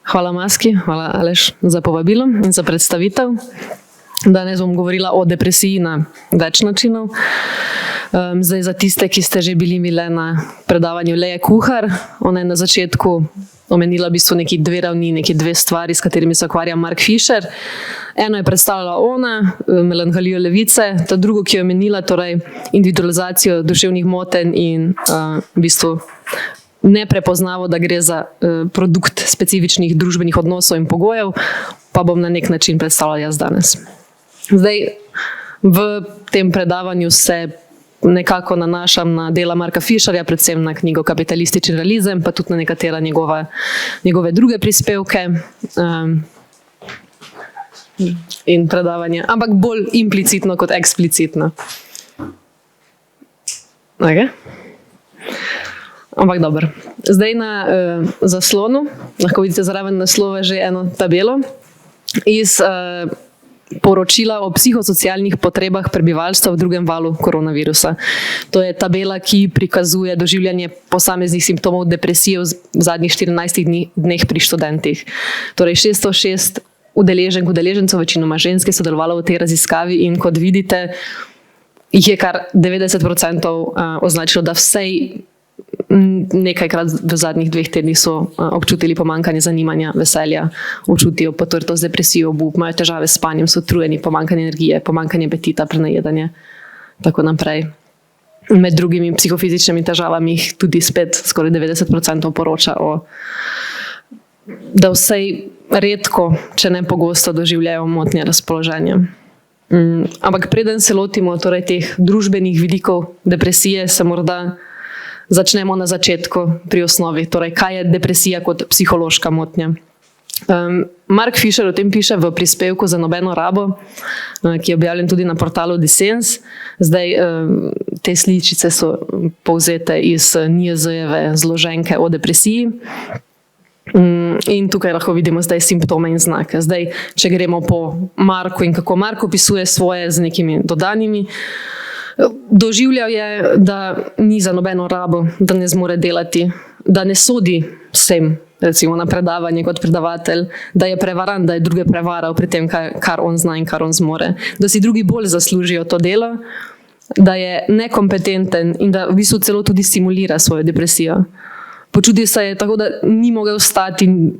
Hvala Maski, hvala Aleš za povabilo in za predstavitev. Danes bom govorila o depresiji na več načinov. Zdaj za tiste, ki ste že bili imeli na predavanju Leje Kuhar, ona je na začetku omenila v bistvu neki dve ravni, neki dve stvari, s katerimi se ukvarja Mark Fisher. Eno je predstavljala ona, melanholijo levice, ta drugo, ki jo je omenila, torej individualizacijo duševnih motenj in v bistvu ne prepoznavo, da gre za produkt specifičnih družbenih odnosov in pogojev, pa bom na nek način predstavljala jaz danes. Zdaj, v tem predavanju se nekako nanašam na dela Marka Fisherja, predvsem na knjigo Kapitalistični realizem, pa tudi na nekatera njegove druge prispevke in predavanja, ampak bolj implicitno kot eksplicitno. Okay. Ampak dobro. Zdaj na zaslonu, lahko vidite zraven naslova že eno tabelo iz poročila o psihosocialnih potrebah prebivalstva v drugem valu koronavirusa. To je tabela, ki prikazuje doživljanje posameznih simptomov depresije v zadnjih 14 dneh pri študentih. Torej 606 udeležencev, večinoma ženske, sodelovalo v tej raziskavi in kot vidite, jih je kar 90% označilo, da vsej nekajkrat v zadnjih 2 tednih so občutili pomanjkanje zanimanja, veselja, občutijo potrtost, depresijo, obup, imajo težave s spanjem, so utrujeni, pomanjkanje energije, pomanjkanje apetita, prenajedanje, tako naprej. Med drugimi psihofizičnimi težavami jih tudi spet skoraj 90% poroča da vsej redko, če ne pogosto, doživljajo motnje razpoloženja. Ampak preden se lotimo torej teh družbenih vidikov depresije, se morda začnemo na začetku pri osnovi, torej kaj je depresija kot psihološka motnja. Mark Fisher o tem piše v prispevku Za nobeno rabo, ki je objavljen tudi na portalu Dissens. Zdaj, te sličice so povzete iz NIJZ-jeve zloženke o depresiji. In tukaj lahko vidimo zdaj simptome in znake. Zdaj, če gremo po Marku in kako Mark opisuje svoje z nekimi dodanimi, doživljal je, da ni za nobeno rabo, da ne zmore delati, da ne sodi vsem, recimo na predavanje kot predavatelj, da je prevaran, da je druge prevaral pri tem, kar on zna in kar on zmore, da si drugi bolj zaslužijo to delo, da je nekompetenten in da v bistvu celo tudi simulira svojo depresijo. Počuti se je tako, da ni mogel stati in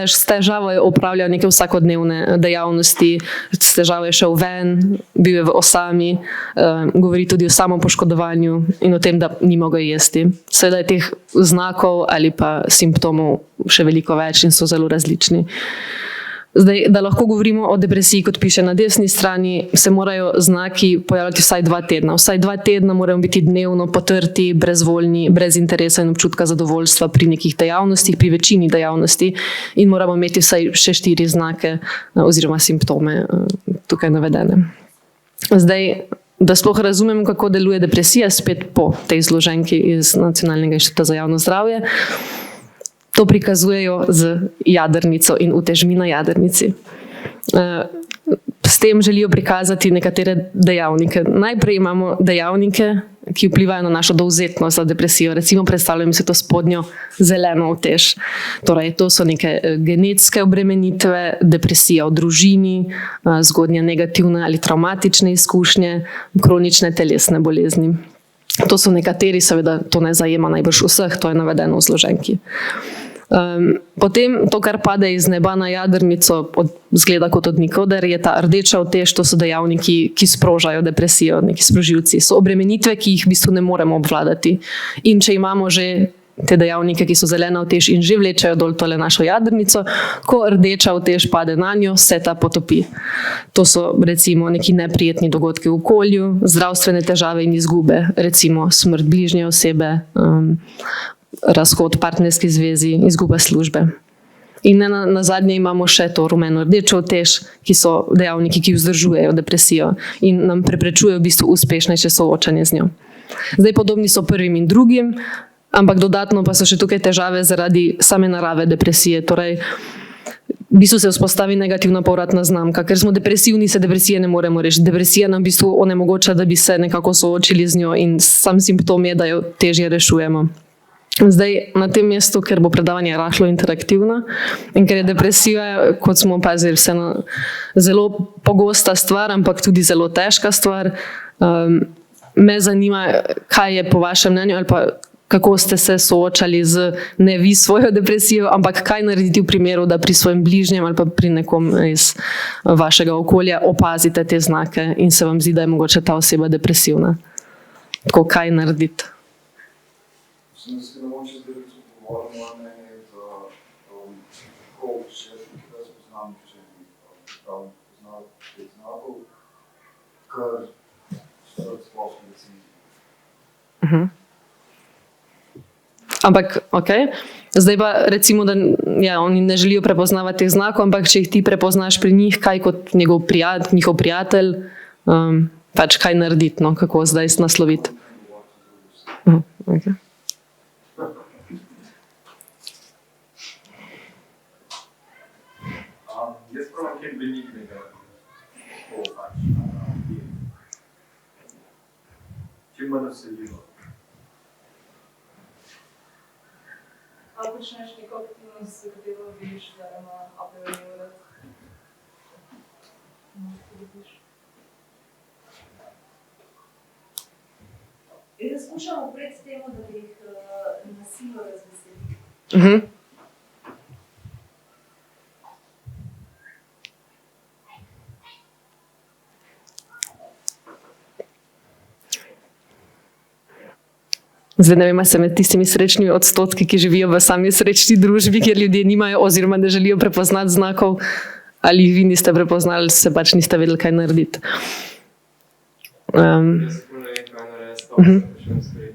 s težavo je opravljal neke vsakodnevne dejavnosti, s težavo je šel ven, bil je v osami, govori tudi o samopoškodovanju in o tem, da ni mogel jesti. Seveda je teh znakov ali pa simptomov še veliko več in so zelo različni. Zdaj, da lahko govorimo o depresiji, kot piše na desni strani, se morajo znaki pojavljati vsaj 2 tedna. Vsaj 2 tedna moramo biti dnevno potrti, brezvoljni, brez interesa in občutka zadovoljstva pri nekih dejavnostih, pri večini dejavnosti in moramo imeti vsaj še 4 znake oziroma simptome tukaj navedene. Zdaj, da sploh razumemo, kako deluje depresija, spet po tej zloženki iz Nacionalnega inštituta za javno zdravje, to prikazujejo z jadrnico in utežmi na jadrnici. S tem želijo prikazati nekatere dejavnike. Najprej imamo dejavnike, ki vplivajo na našo dovzetnost za depresijo. Recimo predstavljamo si to spodnjo zeleno utež. Torej, to so neke genetske obremenitve, depresija v družini, zgodnje negativne ali travmatične izkušnje, kronične telesne bolezni. To so nekateri, seveda to ne zajema najbrž vseh, to je navedeno v zloženki. Potem to, kar pade iz neba na jadrnico, zgleda kot od nikoder, je ta rdeča utež, to so dejavniki, ki sprožajo depresijo, neki sprožilci. So obremenitve, ki jih v bistvu ne moremo obvladati. In če imamo že te dejavnike, ki so zelena utež in že vlečajo dol tole našo jadrnico, ko rdeča utež pade na njo, se ta potopi. To so recimo neki neprijetni dogodki v okolju, zdravstvene težave in izgube, recimo smrt bližnje osebe, razhod partnerski zvezi, izguba službe. In na zadnje imamo še to rumeno-rdečo utež, ki so dejavniki, ki vzdržujejo depresijo in nam preprečujejo v bistvu uspešnejše soočanje z njo. Zdaj podobni so prvim in drugim, ampak dodatno pa so še tukaj težave zaradi same narave depresije. Torej, v bistvu se vzpostavi negativna povratna znamka. Ker smo depresivni, se depresije ne moremo rešiti. Depresija nam v bistvu onemogoča, da bi se nekako soočili z njo in sam simptom je, da jo težje rešujemo. Zdaj, na tem mestu, ker bo predavanje rahlo interaktivno in ker je depresija, kot smo opazili, vseeno zelo pogosta stvar, ampak tudi zelo težka stvar, me zanima, kaj je po vašem mnenju ali pa kako ste se soočali z ne vi svojo depresijo, ampak kaj narediti v primeru, da pri svojem bližnjem ali pa pri nekom iz vašega okolja opazite te znake in se vam zdi, da je mogoče ta oseba depresivna. Tako, kaj narediti? Sem se mogoče zdaj pogovoril, moje mnenje je, da kako še nekaj spoznam, če pravim poznal teh znakov, kar so splošno recimo. Ampak, ok, zdaj pa recimo, da ja, oni ne želijo prepoznavati teh znakov, ampak če jih ti prepoznaš pri njih, kaj kot njihov prijatelj, pač kaj narediti, no, kako zdaj nasloviti. Okay. Jaz pravim kaj benignega, čim manj vseljivo. Ali počneš neko aktivnost, za katero vidiš, da ima apriori urad? Jaz skušamo pred temu, da bi jih na silo razveselili. Zdaj ne vem, se med tistimi srečnimi odstotki, ki živijo v sami srečni družbi, kjer ljudje nimajo oziroma ne želijo prepoznati znakov, ali jih vi niste prepoznali, se pač niste vedeli, kaj narediti. Jaz se ne vem, kaj narediti, pa se počnem stvari.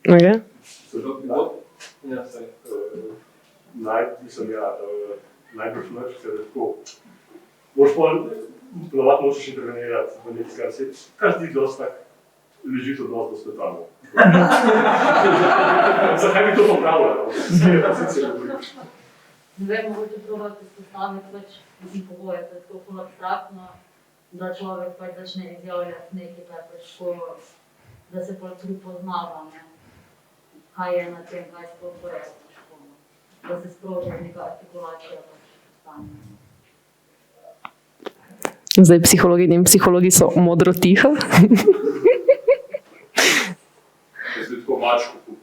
Okay. Najbrž noč, ker je tako. Moš pa ponovati močeš intervenirati v nekaj, kar zdi dosti tak ležiti odnos do svetovno. Zakaj bi to popravljalo? Ne vem, mogoče probati spostaviti pač pogoje, da je tako ful abstraktno, da človek pač začne izjavljati nekaj, kar pač tako, da se pač prepoznava, ne. Kaj je na tem, kaj sploh je, da se sproži neka artikulacija pač stanja. Zdaj psihologinje in psihologi so modro tiho. Jaz bi tako mačko kupil.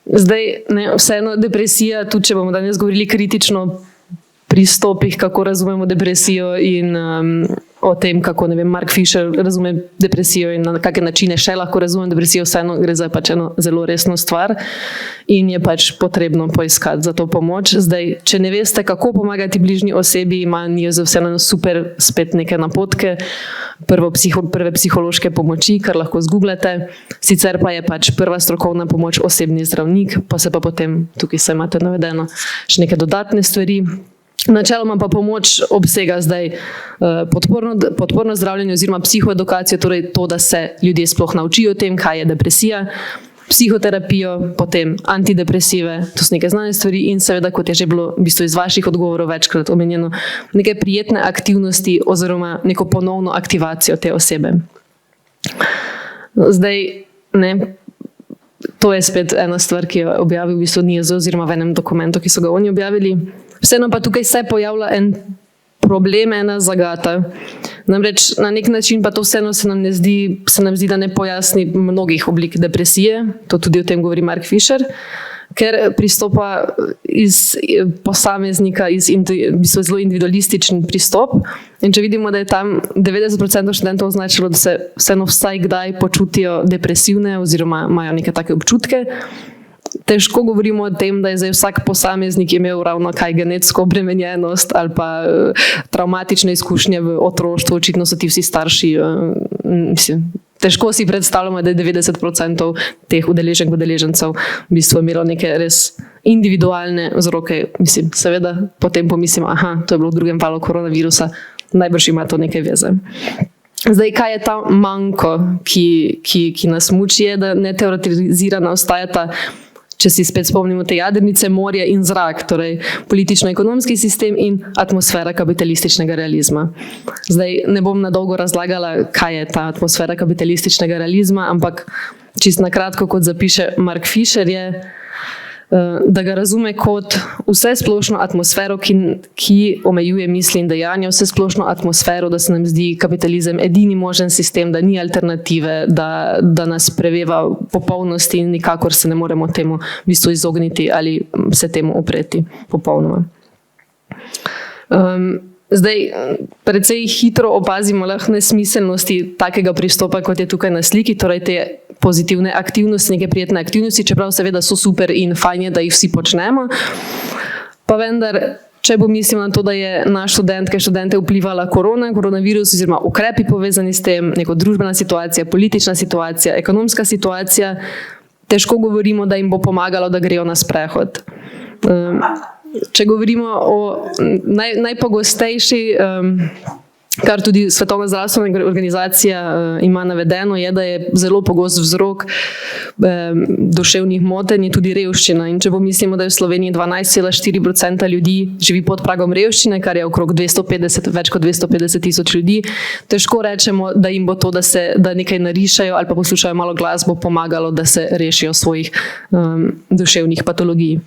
Zdaj, ne, vseeno depresija, tudi če bomo danes govorili kritično pristopih, kako razumemo depresijo in o tem, kako, ne vem, Mark Fisher razume depresijo in na kakšne načine še lahko razumem depresijo, vseeno gre za pač eno zelo resno stvar in je pač potrebno poiskati za to pomoč. Zdaj, če ne veste, kako pomagati bližnji osebi, ima NIJZ vseeno super spet neke napotke, prve psihološke pomoči, kar lahko zgooglate, sicer pa je pač prva strokovna pomoč osebni zdravnik, pa se pa potem, tukaj se imate navedeno, še neke dodatne stvari. Načeloma pa pomoč obsega zdaj podporno zdravljenje oziroma psihoedukacijo, torej to, da se ljudje sploh naučijo o tem, kaj je depresija, psihoterapijo, potem antidepresive, to so neke znane stvari in seveda, kot je že bilo v bistvu iz vaših odgovorov večkrat omenjeno, neke prijetne aktivnosti oziroma neko ponovno aktivacijo te osebe. Zdaj, ne, to je spet ena stvar, ki jo objavil v bistvu NIJZ oziroma v enem dokumentu, ki so ga oni objavili. Vseeno pa tukaj se pojavlja en problem, ena zagata. Namreč na nek način pa to vseeno se nam zdi, da ne pojasni mnogih oblik depresije, to tudi o tem govori Mark Fisher, ker pristopa iz posameznika, v bistvu zelo individualističen pristop. In če vidimo, da je tam 90% študentov označilo, da se vseeno vsaj kdaj počutijo depresivne oziroma imajo neke take občutke, težko govorimo o tem, da je zdaj vsak posameznik imel ravno kaj genetsko obremenjenost ali pa travmatične izkušnje v otroštvu, očitno so ti vsi starši, težko si predstavljamo, da je 90% teh udeležencev v bistvu imelo neke res individualne vzroke. Seveda potem pomislim, to je bilo v drugem valu koronavirusa, najbrž ima to neke veze. Zdaj, kaj je ta manko, ki nas muči, je, da neteoretizirana ostajata če si spet spomnimo te jadrnice, morje in zrak, torej politično-ekonomski sistem in atmosfera kapitalističnega realizma. Zdaj ne bom na dolgo razlagala, kaj je ta atmosfera kapitalističnega realizma, ampak čisto na kratko, kot zapiše Mark Fisher, je, da ga razume kot vse splošno atmosfero, ki omejuje misli in dejanja, vse splošno atmosfero, da se nam zdi kapitalizem edini možen sistem, da ni alternative, da nas preveva popolnosti in nikakor se ne moremo temu v bistvu izogniti ali se temu upreti popolnoma. Zdaj, precej hitro opazimo lahko nesmiselnosti takega pristopa, kot je tukaj na sliki, torej te pozitivne aktivnosti, neke prijetne aktivnosti, čeprav seveda so super in fajn je, da jih vsi počnemo. Pa vendar, če pomislimo na to, da je na študente vplivala koronavirus oziroma ukrepi povezani s tem, neko družbena situacija, politična situacija, ekonomska situacija, težko govorimo, da jim bo pomagalo, da grejo na sprehod. Če govorimo o najpogostejši, kar tudi Svetovna zdravstvena organizacija ima navedeno, je, da je zelo pogost vzrok duševnih motenj tudi revščina. In če pomislimo, da je v Sloveniji 12,4% ljudi živi pod pragom revščine, kar je okrog več kot 250 tisoč ljudi, težko rečemo, da jim bo to, da nekaj narišajo ali pa poslušajo malo glasbo, pomagalo, da se rešijo svojih duševnih patologij.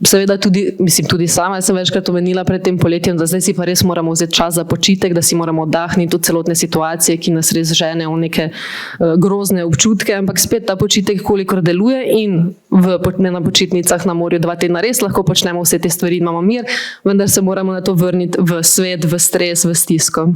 Seveda tudi sama sem večkrat omenila pred tem poletjem, da zdaj si pa res moramo vzeti čas za počitek, da si moramo oddahniti od celotne situacije, ki nas res žene v neke grozne občutke, ampak spet ta počitek, kolikor deluje in na počitnicah na morju 2 tedna res lahko počnemo vse te stvari in imamo mir, vendar se moramo na to vrniti v svet, v stres, v stisko.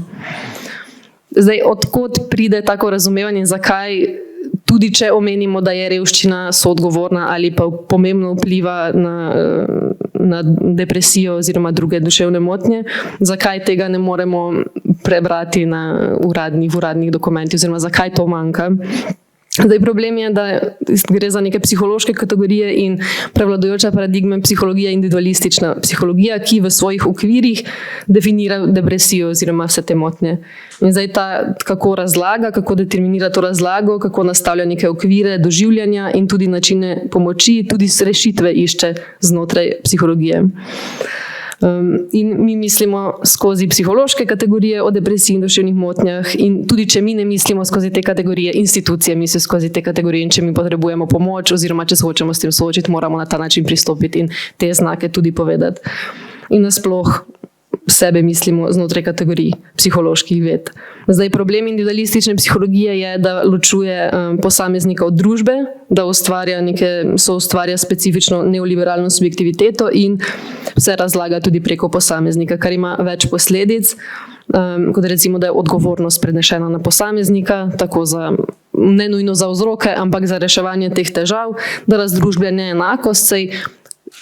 Zdaj, odkot pride tako razumevanje in zakaj, tudi če omenimo, da je revščina soodgovorna ali pa pomembno vpliva na depresijo oziroma druge duševne motnje, zakaj tega ne moremo prebrati v uradnih dokumentih oziroma zakaj to manjka. Zdaj, problem je, da gre za neke psihološke kategorije in prevladujoča paradigma psihologija je individualistična psihologija, ki v svojih okvirih definira depresijo oziroma vse te motnje. In zdaj kako razlaga, kako determinira to razlago, kako nastavlja neke okvire doživljanja in tudi načine pomoči, tudi rešitve išče znotraj psihologije. In mi mislimo skozi psihološke kategorije o depresiji in duševnih motnjah in tudi če mi ne mislimo skozi te kategorije, institucije mislijo skozi te kategorije in če mi potrebujemo pomoč oziroma če se hočemo s tem soočiti, moramo na ta način pristopiti in te znake tudi povedati. In nasploh sebe mislimo znotraj kategorij psiholoških ved. Zdaj, problem individualistične psihologije je, da ločuje posameznika od družbe, da soustvarja specifično neoliberalno subjektiviteto in se razlaga tudi preko posameznika, kar ima več posledic, kot recimo, da je odgovornost prenešena na posameznika, tako ne nujno za vzroke, ampak za reševanje teh težav, da razdružblja neenakost, saj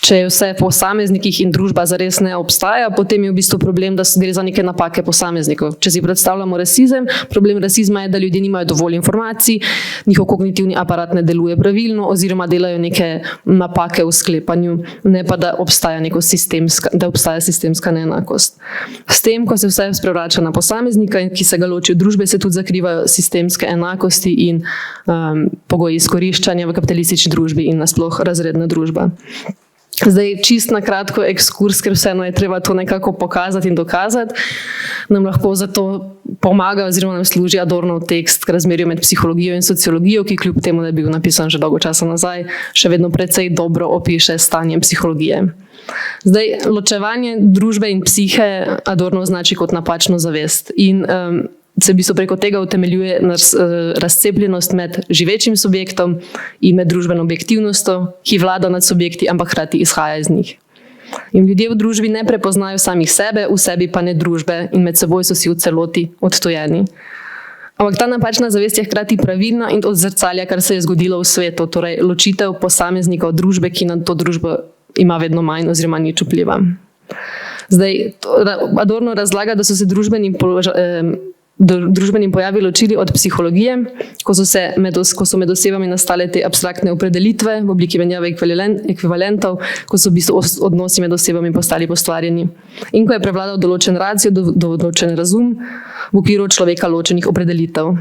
če je vse v posameznikih in družba zares ne obstaja, potem je v bistvu problem, da gre za neke napake posameznikov. Če si predstavljamo rasizem, problem rasizma je, da ljudje nimajo dovolj informacij, njihov kognitivni aparat ne deluje pravilno oziroma delajo neke napake v sklepanju, ne pa da obstaja sistemska neenakost. S tem, ko se vse sprevrača na posameznika, ki se ga loči od družbe, se tudi zakrivajo sistemske enakosti in pogoji izkoriščanja v kapitalistični družbi in nasploh razredna družba. Zdaj, čist na kratko ekskurs, ker vseeno je treba to nekako pokazati in dokazati, nam lahko zato pomaga oziroma nam služi Adornov tekst k razmerju med psihologijo in sociologijo, ki kljub temu, da je bil napisan že dolgo časa nazaj, še vedno precej dobro opiše stanje psihologije. Zdaj, ločevanje družbe in psihe Adorno označi kot napačno zavest in se v bistvu preko tega utemeljuje razcepljenost med živečim subjektom in med družbeno objektivnostjo, ki vlada nad subjekti, ampak hkrati izhaja iz njih. In ljudje v družbi ne prepoznajo samih sebe, v sebi pa ne družbe in med seboj so si v celoti odtujeni. Ampak ta napačna zavest je hkrati pravilna in odzrcalja, kar se je zgodilo v svetu, torej ločitev posameznika od družbe, ki na to družbo ima vedno manj oziroma nič vpliva. Zdaj, Adorno razlaga, da so se družbeni pojavi ločili od psihologije, ko so med osebami nastale te abstraktne opredelitve v obliki menjave ekvivalentov, ko so v bistvu odnosi med osebami postali postvarjeni. In ko je prevladal določen racio, določen razum v okviru človeka ločenih opredelitev.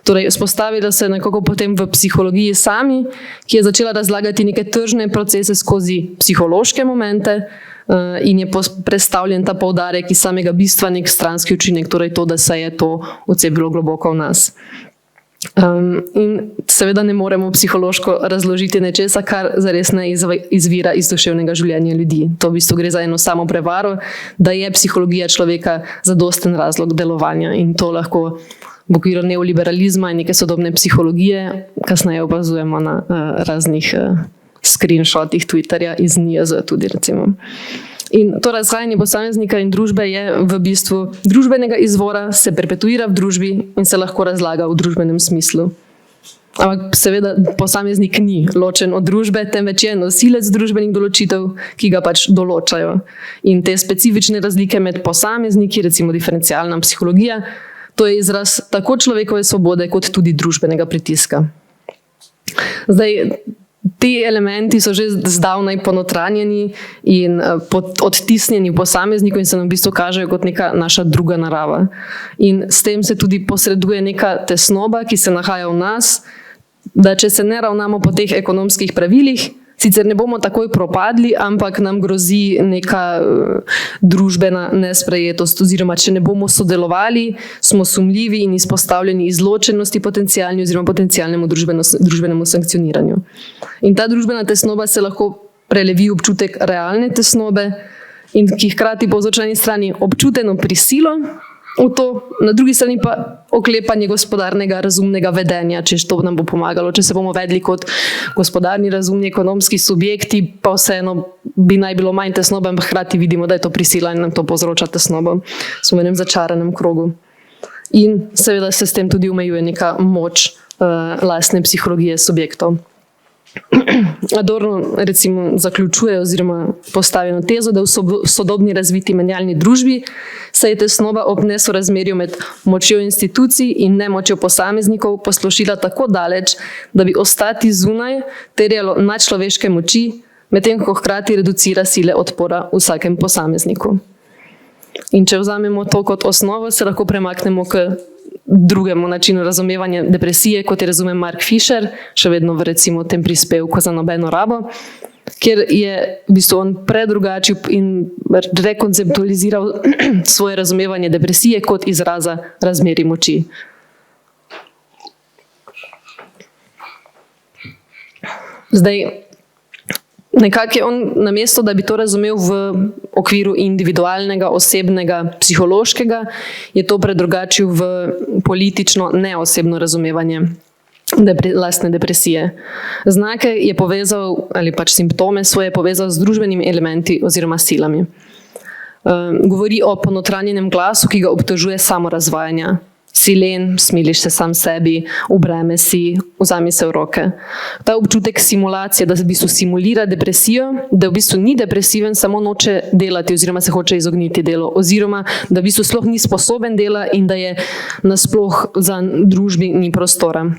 Torej, vzpostavila se je nekako potem v psihologiji sami, ki je začela razlagati neke tržne procese skozi psihološke momente in je predstavljen ta poudarek iz samega bistva nek stranski učinek, torej to, da se je to vcepilo globoko v nas. In seveda ne moremo psihološko razložiti nečesa, kar zares ne izvira iz duševnega življenja ljudi. To v bistvu gre za eno samo prevaro, da je psihologija človeka zadosten razlog delovanja in to lahko v okviru neoliberalizma in neke sodobne psihologije kasneje opazujemo na raznih screenshotih Twitterja iz NIJZ tudi recimo. In to razhajanje posameznika in družbe je v bistvu družbenega izvora, se perpetuira v družbi in se lahko razlaga v družbenem smislu. Ampak seveda posameznik ni ločen od družbe, temveč je nosilec družbenih določitev, ki ga pač določajo. In te specifične razlike med posamezniki, recimo diferencialna psihologija, to je izraz tako človekove svobode kot tudi družbenega pritiska. Zdaj, ti elementi so že zdavnaj ponotranjeni in odtisnjeni v posamezniku in se nam v bistvu kažejo kot neka naša druga narava. In s tem se tudi posreduje neka tesnoba, ki se nahaja v nas, da če se ne ravnamo po teh ekonomskih pravilih, sicer ne bomo takoj propadli, ampak nam grozi neka družbena nesprejetost oziroma če ne bomo sodelovali, smo sumljivi in izpostavljeni izločenosti potencialni oziroma potencialnemu družbenemu sankcioniranju. In ta družbena tesnoba se lahko prelevi v občutek realne tesnobe in ki hkrati povzroča na eni strani občuteno prisilo v to, na drugi strani pa oklepanje gospodarnega, razumnega vedenja, če to nam bo pomagalo. Če se bomo vedli kot gospodarni, razumni, ekonomski subjekti, pa vseeno bi naj bilo manj tesnobe, ampak hkrati vidimo, da je to prisila in nam to povzroča tesnobo. Smo v enem začaranem krogu. In seveda se s tem tudi omejuje neka moč lastne psihologije subjektov. Adorno recimo zaključuje oziroma postavljeno tezo, da v sodobni razviti menjalni družbi se je tesnoba ob nesorazmerju med močjo institucij in nemočjo posameznikov poslošila tako daleč, da bi ostati zunaj terjalo nadčloveške moči, medtem ko hkrati reducira sile odpora vsakem posamezniku. In če vzamemo to kot osnovo, se lahko premaknemo k drugemu načinu razumevanja depresije, kot je razume Mark Fisher, še vedno v recimo tem prispevku za nobeno rabo, kjer je v bistvu on predrugačil in rekonceptualiziral svoje razumevanje depresije kot izraza razmerij moči. Zdaj, nekako je on namesto, da bi to razumel v okviru individualnega, osebnega, psihološkega, je to predrugačil v politično neosebno razumevanje lastne depresije. Znake je povezal, ali pač simptome svoje povezal z družbenimi elementi oziroma silami. Govori o ponotranjenem glasu, ki ga obtožuje samorazvajanja. Si len, smiliš se sam sebi, ubreme si, vzami se v roke. Ta občutek simulacije, da v bistvu simulira depresijo, da v bistvu ni depresiven, samo noče delati oziroma se hoče izogniti delu, oziroma da v bistvu sploh ni sposoben dela in da je nasploh za družbi ni prostora.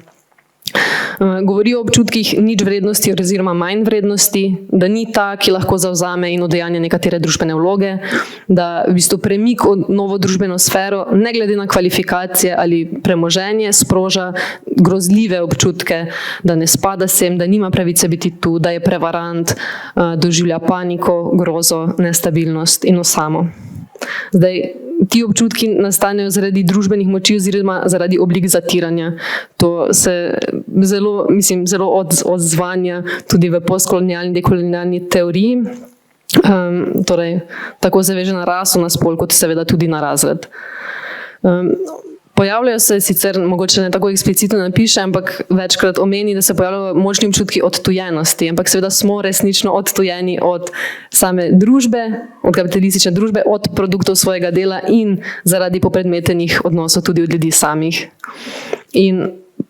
Govori o občutkih nič vrednosti oziroma manj vrednosti, da ni ta, ki lahko zavzame in udejanja nekatere družbene vloge, da v bistvu premik v novo družbeno sfero, ne glede na kvalifikacije ali premoženje, sproža grozljive občutke, da ne spada sem, da nima pravice biti tu, da je prevarant, doživlja paniko, grozo, nestabilnost in osamo. Zdaj, ti občutki nastanejo zaradi družbenih moči oziroma zaradi oblik zatiranja. To se zelo odzvanja tudi v postkolonialni, dekolonialni teoriji. Torej, tako se veže na raso, na spol, kot seveda tudi na razred. Pojavljajo se sicer, mogoče ne tako eksplicitno napiše, ampak večkrat omeni, da se pojavljajo močni občutki odtujenosti, ampak seveda smo resnično odtujeni od same družbe, od kapitalistične družbe, od produktov svojega dela in zaradi popredmetenih odnosov tudi od ljudi samih. In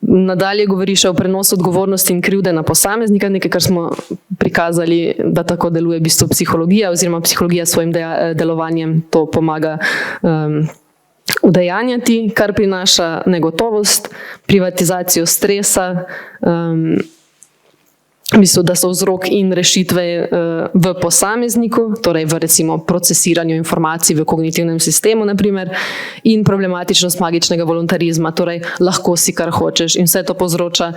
nadalje govori še o prenosu odgovornosti in krivde na posameznika, nekaj, kar smo prikazali, da tako deluje v bistvu psihologija oziroma psihologija s svojim delovanjem to pomaga udejanjati, kar prinaša negotovost, privatizacijo stresa, v bistvu, da so vzrok in rešitve v posamezniku, torej v recimo procesiranju informacij v kognitivnem sistemu, naprimer, in problematičnost magičnega voluntarizma, torej lahko si kar hočeš in vse to povzroča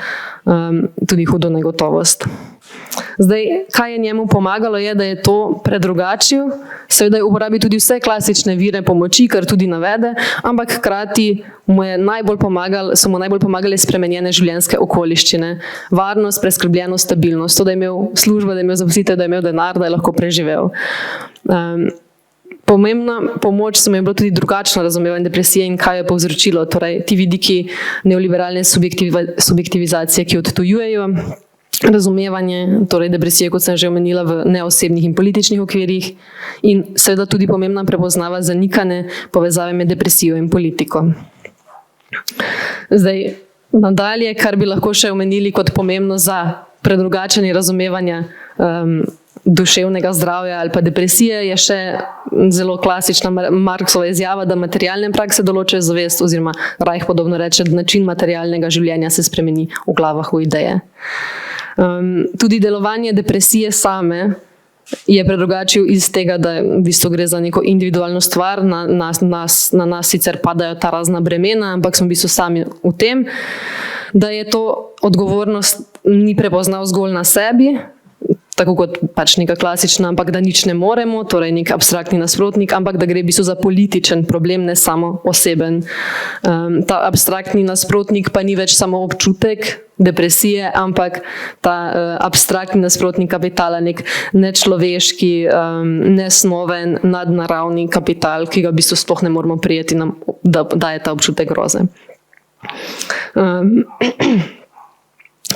tudi hudo negotovost. Zdaj, kaj je njemu pomagalo, je, da je to predrugačil, seveda uporabi tudi vse klasične vire pomoči, kar tudi navede, ampak hkrati so mu najbolj pomagale spremenjene življenjske okoliščine, varnost, preskrbljenost, stabilnost, to, da je imel službo, da je imel zaposlitev, da je imel denar, da je lahko preživel. Pomembna pomoč so mi je bilo tudi drugačno razumevanje depresije in kaj je povzročilo, torej ti vidiki neoliberalne subjektivizacije, ki odtujujejo razumevanje, torej depresije, kot sem že omenila, v neosebnih in političnih okvirih in seveda tudi pomembna prepoznava zanikane povezave med depresijo in politiko. Zdaj, nadalje, kar bi lahko še omenili kot pomembno za predrugačenje razumevanja duševnega zdravja ali pa depresije, je še zelo klasična Marksova izjava, da materialne prakse določajo zavest, oziroma Reich podobno reče, da način materialnega življenja se spremeni v glavah v ideje. Tudi delovanje depresije same je predrugačil iz tega, da v bistvu gre za neko individualno stvar, na nas sicer padajo ta razna bremena, ampak smo v bistvu sami v tem, da je to odgovornost ni prepoznal zgolj na sebi, tako kot pač neka klasična, ampak da nič ne moremo, torej nek abstraktni nasprotnik, ampak da gre v bistvu za političen problem, ne samo oseben. Ta abstraktni nasprotnik pa ni več samo občutek depresije, ampak ta abstraktni nasprotnik kapitala, nek nečloveški, nesnoven, nadnaravni kapital, ki ga v bistvu sploh ne moramo prijeti, da daje ta občutek groze.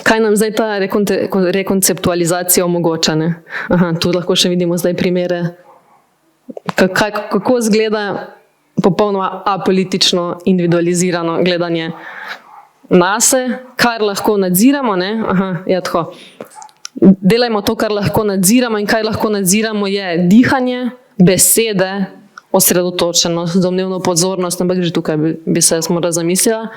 Kaj nam zdaj ta rekonceptualizacija omogoča? Tu lahko še vidimo zdaj primere, kako izgleda popolnoma apolitično, individualizirano gledanje nase, kar lahko nadziramo. Tako. Delajmo to, kar lahko nadziramo, in kaj lahko nadziramo je dihanje, besede, osredotočenost, domnevno pozornost, ampak že tukaj bi se jaz morala zamislila.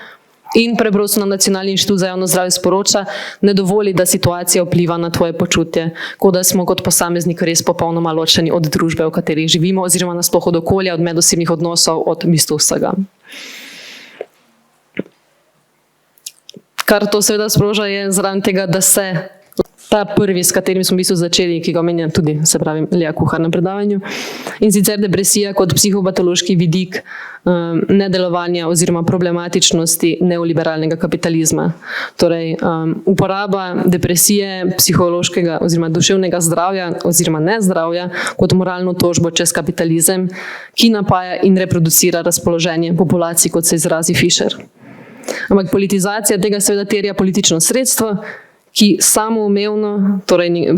In preprosto nam Nacionalni inštitut za javno zdravje sporoča, ne dovoli, da situacija vpliva na tvoje počutje, kot da smo kot posameznik res popolnoma ločeni od družbe, v kateri živimo, oziroma nasploh od okolja, od medosebnih odnosov, od v bistvu vsega. Kar to seveda sproža je zaradi tega, da se ta prvi, s katerim smo v bistvu začeli, ki ga omenja tudi, se pravi, Lea Kuhar na predavanju, in sicer depresija kot psihopatološki vidik nedelovanja oziroma problematičnosti neoliberalnega kapitalizma. Torej, uporaba depresije, psihološkega oziroma duševnega zdravja oziroma nezdravja kot moralno tožbo čez kapitalizem, ki napaja in reproducira razpoloženje populacij, kot se izrazi Fischer. Ampak politizacija tega seveda terja politično sredstvo, ki samoumevno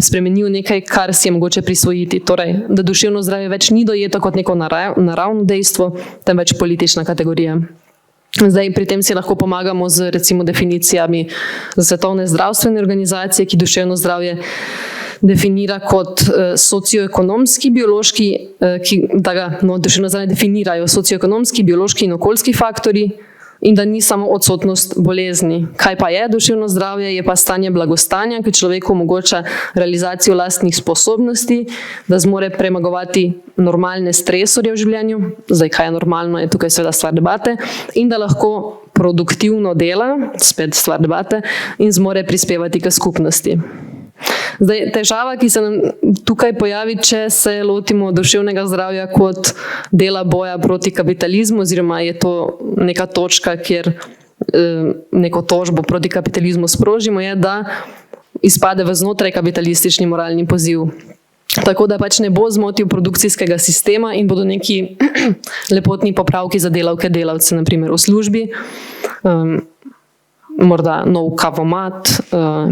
spremeni v nekaj, kar si je mogoče prisvojiti. Torej, da duševno zdravje več ni dojeto kot neko naravno dejstvo, temveč politična kategorija. Zdaj, pri tem si lahko pomagamo z recimo definicijami Svetovne zdravstvene organizacije, ki duševno zdravje definira kot socioekonomski, biološki, duševno zdravje definirajo socioekonomski, biološki in okoljski faktori, in da ni samo odsotnost bolezni. Kaj pa je duševno zdravje? Je pa stanje blagostanja, ki človeku omogoča realizacijo lastnih sposobnosti, da zmore premagovati normalne stresorje v življenju, zdaj kaj je normalno, je tukaj seveda stvar debate, in da lahko produktivno dela, spet stvar debate, in zmore prispevati k skupnosti. Zdaj, težava, ki se nam tukaj pojavi, če se lotimo duševnega zdravja kot dela boja proti kapitalizmu, oziroma je to neka točka, kjer neko tožbo proti kapitalizmu sprožimo, je, da izpade v znotraj kapitalistični moralni poziv. Tako da pač ne bo zmotil produkcijskega sistema in bodo neki lepotni popravki za delavke, delavce, naprimer v službi, morda nov kavomat,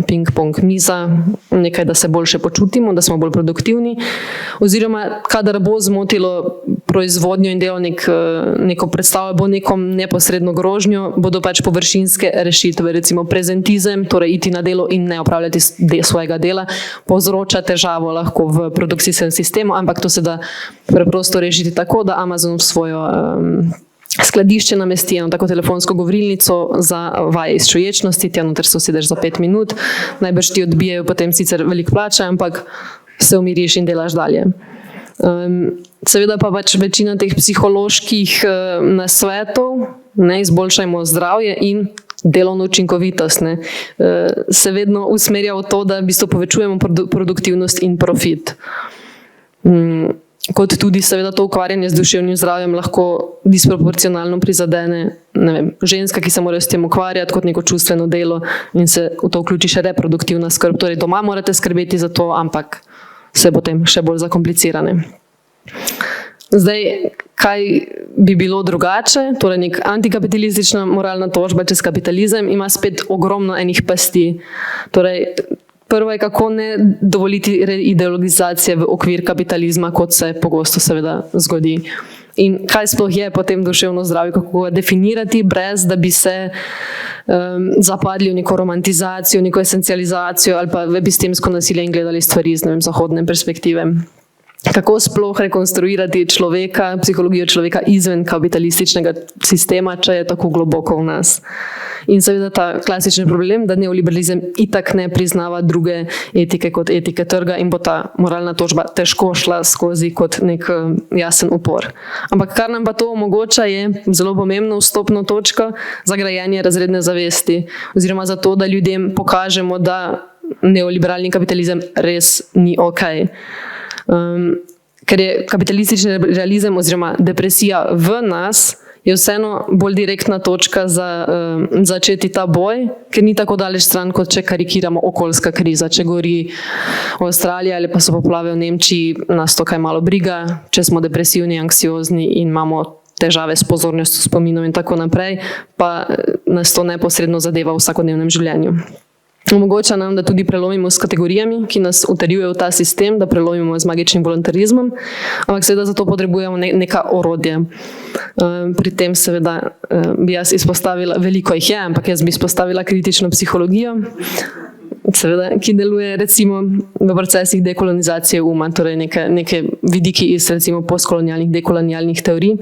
ping-pong miza, nekaj, da se boljše počutimo, da smo bolj produktivni, oziroma kadar bo zmotilo proizvodnjo in delo neko predstavo, bo nekom neposredno grožnjo, bodo pač površinske rešitve, recimo prezentizem, torej iti na delo in ne opravljati svojega dela, povzroča težavo lahko v produkcijskem sistemu, ampak to se da preprosto rešiti tako, da Amazon v svojo skladišče namesti eno tako telefonsko govorilnico za vaje iz čuječnosti, tja noter se usedeš za 5 minut, najbrž ti odbijajo potem sicer veliko plača, ampak se umiriš in delaš dalje. Seveda pa pač večina teh psiholoških nasvetov, ne, izboljšajmo zdravje in delovno učinkovitost, ne, se vedno usmerja v to, da v bistvu povečujemo produktivnost in profit. Kot tudi seveda to ukvarjanje z duševnim zdravjem lahko disproporcionalno prizadene, ne vem, ženska, ki se mora s tem ukvarjati kot neko čustveno delo in se v to vključi še reproduktivna skrb. Torej doma morate skrbeti za to, ampak se potem še bolj zakomplicirane. Zdaj, kaj bi bilo drugače? Torej nek antikapitalistična moralna tožba čez kapitalizem ima spet ogromno enih pasti. Torej, prvo je, kako ne dovoliti ideologizacije v okvir kapitalizma, kot se pogosto seveda zgodi. In kaj sploh je potem duševno zdravje, kako ga definirati, brez da bi se zapadli v neko romantizacijo, neko esencializacijo ali pa v epistemsko nasilje in gledali stvari iz, ne vem, zahodne perspektive. Kako sploh rekonstruirati človeka, psihologijo človeka izven kapitalističnega sistema, če je tako globoko v nas. In seveda ta klasični problem, da neoliberalizem itak ne priznava druge etike kot etike trga in bo ta moralna tožba težko šla skozi kot nek jasen upor. Ampak kar nam pa to omogoča, je zelo pomembno vstopno točko za grajenje razredne zavesti oziroma za to, da ljudem pokažemo, da neoliberalni kapitalizem res ni okej. Ker je kapitalistični realizem oziroma depresija v nas, je vseeno bolj direktna točka za začeti ta boj, ker ni tako daleč stran, kot če karikiramo okoljska kriza. Če gori Avstralija ali pa so poplave v Nemčiji, nas to kaj malo briga, če smo depresivni, anksiozni in imamo težave s pozornostjo, spominom in tako naprej, pa nas to neposredno zadeva v vsakodnevnem življenju. Omogoča nam, da tudi prelomimo s kategorijami, ki nas utrjujejo v ta sistem, da prelomimo z magičnim voluntarizmom, ampak seveda za to potrebujemo neka orodje. Pri tem seveda bi jaz izpostavila, veliko jih je, ampak jaz bi izpostavila kritično psihologijo, seveda, ki deluje recimo v procesih dekolonizacije uma, torej neke vidiki iz recimo postkolonialnih, dekolonialnih teorij.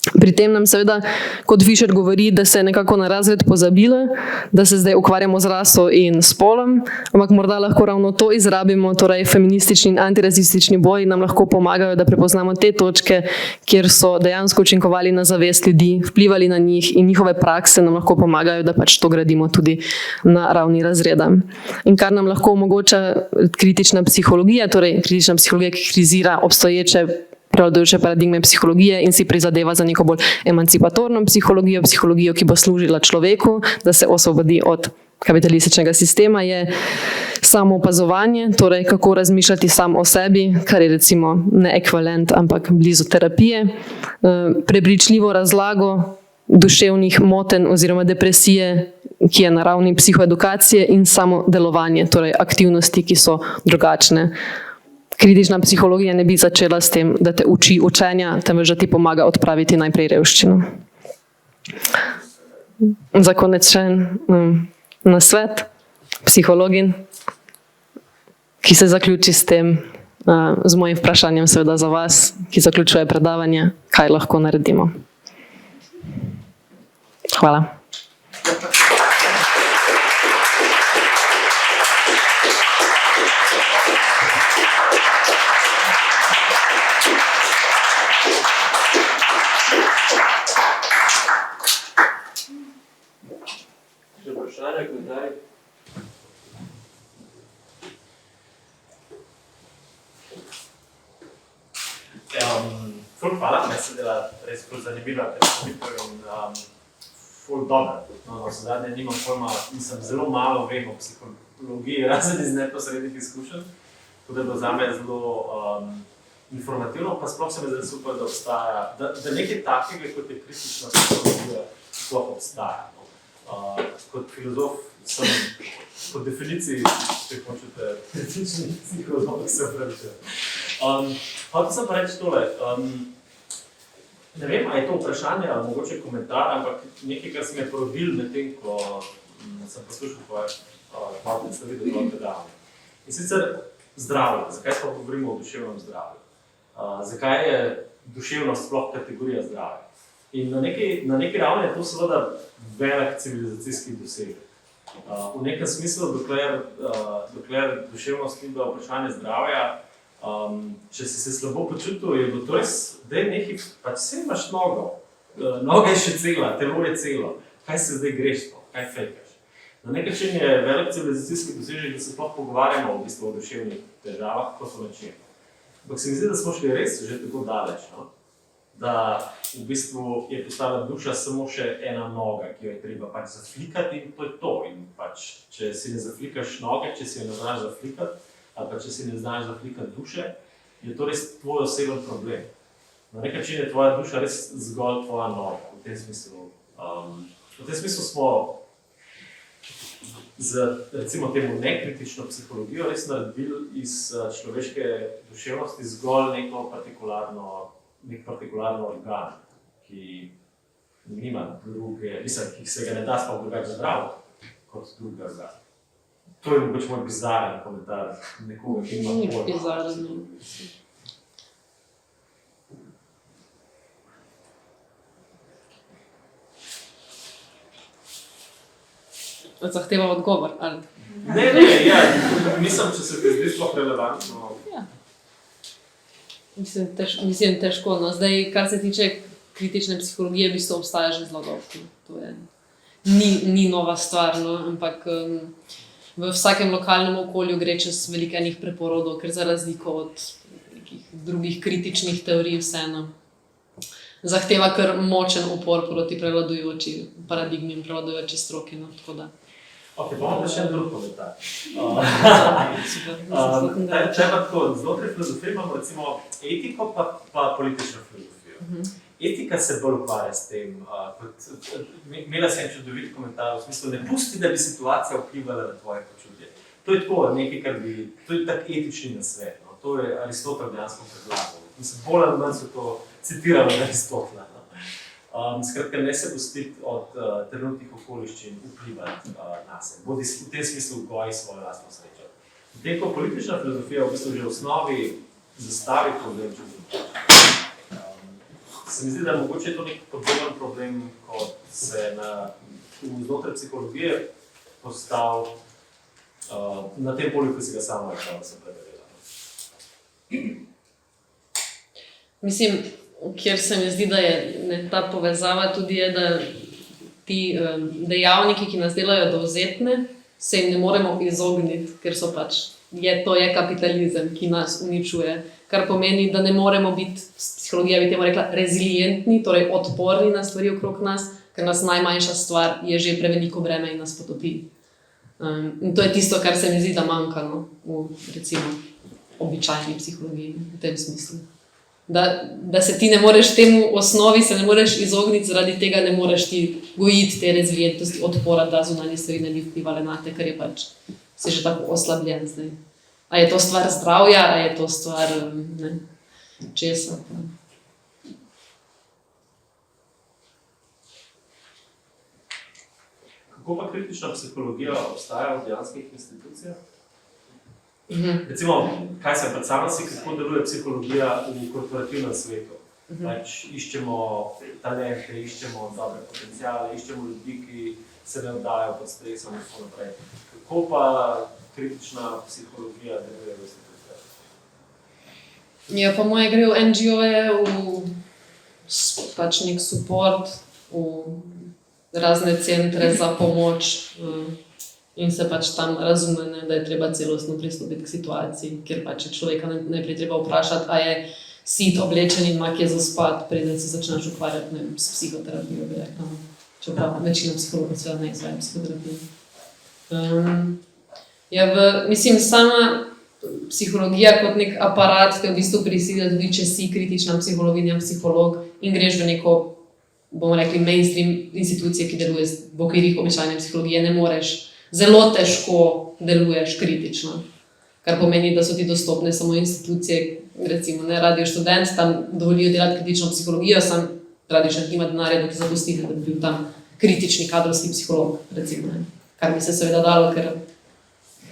Pri tem nam seveda, kot Fischer govori, da se je nekako na razred pozabilo, da se zdaj ukvarjamo z raso in spolom, ampak morda lahko ravno to izrabimo, torej feministični in antirasistični boji nam lahko pomagajo, da prepoznamo te točke, kjer so dejansko učinkovali na zavest ljudi, vplivali na njih in njihove prakse nam lahko pomagajo, da pač to gradimo tudi na ravni razreda. In kar nam lahko omogoča kritična psihologija, torej kritična psihologija, ki kritizira obstoječe prevladujoče paradigme psihologije in si prizadeva za neko bolj emancipatorno psihologijo, psihologijo, ki bo služila človeku, da se osvobodi od kapitalističnega sistema, je samo opazovanje, torej kako razmišljati sam o sebi, kar je recimo ne ekvivalent, ampak blizu terapije, prepričljivo razlago duševnih motenj oziroma depresije, ki je na ravni psihoedukacije, in samo delovanje, torej aktivnosti, ki so drugačne. Kritična psihologija ne bi začela s tem, da te uči učenja, temveč da ti pomaga odpraviti najprej revščino. Za konec še nasvet psihologin, ki se zaključi s tem, z mojim vprašanjem seveda za vas, ki zaključuje predavanje, kaj lahko naredimo. Hvala. Hvala, meni se dela res ful zanimiva predstavitev in ful dobra. No, zadnje nimam pojma, mislim, zelo malo vem o psihologiji, razen iz neposrednih izkušenj, tako da bo zame zelo informativno, pa sploh se mi zelo super, da obstaja, da nekaj takega, kot je kritična psihologija, sploh obstaja. Kot filozof sem po definiciji, če hočete, kritični psiholog, se pravi. Hotel sem pa reči tole, ne vem, ali je to vprašanje ali mogoče komentar, ampak nekaj, kar se mi je porodil med tem, ko sem poslušal tvoje predstavitev tvoje predavanje. In sicer zdravje, zakaj sploh govorimo o duševnem zdravju? Zakaj je duševnost sploh kategorija zdravja? In na neki ravni je to seveda velik civilizacijski dosežek. V nekem smislu, dokler duševnost ni bila vprašanje zdravja, če si se slabo počutil, je bilo to res, da je nekaj, pač vse imaš nogo, noga je še cela, telo je celo, kaj se zdaj greš to, kaj fejkaš. Na nek način je velik civilizacijski dosežek, da se sploh pogovarjamo v bistvu o duševnih težavah, kot o nečem. Ampak se mi zdi, da smo šli res že tako daleč, no? Da v bistvu je postala duša samo še ena noga, ki jo je treba pač zaflikati in to je to. In pač, če si ne zaflikaš noge, če si jo ne znaš zaflikati, ali pa če si ne znaš zaflikati duše, je to res tvoj oseben problem. Na nek način je tvoja duša res zgolj tvoja noga. V tem smislu smo z, recimo temu, nekritično psihologijo res naredili iz človeške duševnosti zgolj nek partikularno organ, ki nima druge, ki se ga ne da sploh drugače zdraviti kot drugi organ. To je mogoče moj bizaren komentar nekoga, ki ima Nič bizarno. Zahteva odgovor, ali? Ne, mislim, če se ti zdi sploh relevantno. Mislim, težko. No. Zdaj, kar se tiče kritične psihologije, v bistvu obstaja že zelo dolgo. To je, ni nova stvar, no. Ampak v vsakem lokalnem okolju gre čez veliko enih preporodov, ker za razliko od nekih drugih kritičnih teorij vseeno zahteva kar močen upor proti prevladujoči paradigmi in prevladujoči stroki. No. Tako da. Ok, bomo pa še en drug komentar. Super. Če pa tako, znotraj filozofije imamo recimo etiko pa politično filozofijo. Etika se bolj ukvarja s tem, imela sem čudovit komentar, v smislu, ne pusti, da bi situacija vplivala na tvoje počutje. To je tako nekaj, to je tak etični nasvet, no. To je Aristotel dejansko predlagal. Mislim, bolj ali manj so to citirali od Aristotela. Skratka, ne se pustiti od trenutnih okoliščin vplivati na se. Bodi v tem smislu goji svojo lastno srečo. Potem, ko politična filozofija v bistvu že v osnovi zastavi problem čustva. Se mi zdi, da mogoče je to nek podoben problem, kot se znotraj psihologije postal na tem polju, ki si ga sama rekla, da sem preverila. Mislim, kjer se mi zdi, da je ta povezava tudi je, da ti dejavniki, ki nas delajo dovzetne, se jim ne moremo izogniti, ker so pač, to je kapitalizem, ki nas uničuje. Kar pomeni, da ne moremo biti, psihologija bi temu rekla, rezilientni, torej odporni na stvari okrog nas, ker nas najmanjša stvar je že preveliko breme in nas potopi. In to je tisto, kar se mi zdi, da manjka, no, v recimo običajni psihologiji, v tem smislu. Da se ti ne moreš temu osnovi, se ne moreš izogniti, zaradi tega ne moreš ti gojiti te rezilientnosti, odpora, da zunanje stvari ne bi vplivale na te, ker je pač si že tako oslabljen zdaj. A je to stvar zdravja, a je to stvar česa? Kako pa kritična psihologija obstaja v dejanskih institucijah? Recimo, kaj se predstavlja si, kako deluje psihologija v korporativnem svetu? Pač iščemo talente, iščemo dobre potenciale, iščemo ljudi, ki se ne oddajajo pod stresom in tako naprej. Kako pa kritična psihologija deluje v institucijah? Ja, po moje gre v NGO-je, v pač nek support, v razne centre za pomoč in se pač tam razume, da je treba celostno pristopiti k situaciji, ker pač je človeka najprej treba vprašati, a je sit, oblečen in ima kje za spat, preden se začneš ukvarjati s psihoterapijo, bi rekla. Čeprav večina psihologov seveda ne izvaja psihoterapijo. Mislim, sama psihologija kot nek aparat te v bistvu prisili, tudi če si kritična psihologinja, psiholog in greš v neko, bomo rekli, mainstream institucije, ki deluje v okvirih običajne psihologije, ne moreš. Zelo težko deluješ kritično, kar pomeni, da so ti dostopne samo institucije, recimo ne Radio Študent, tam dovolijo delati kritično psihologijo, sam Radio Študent nima denarja, da ti zapusti, da bi bil tam kritični kadrovski psiholog, recimo, ne. Kar bi se seveda dalo, ker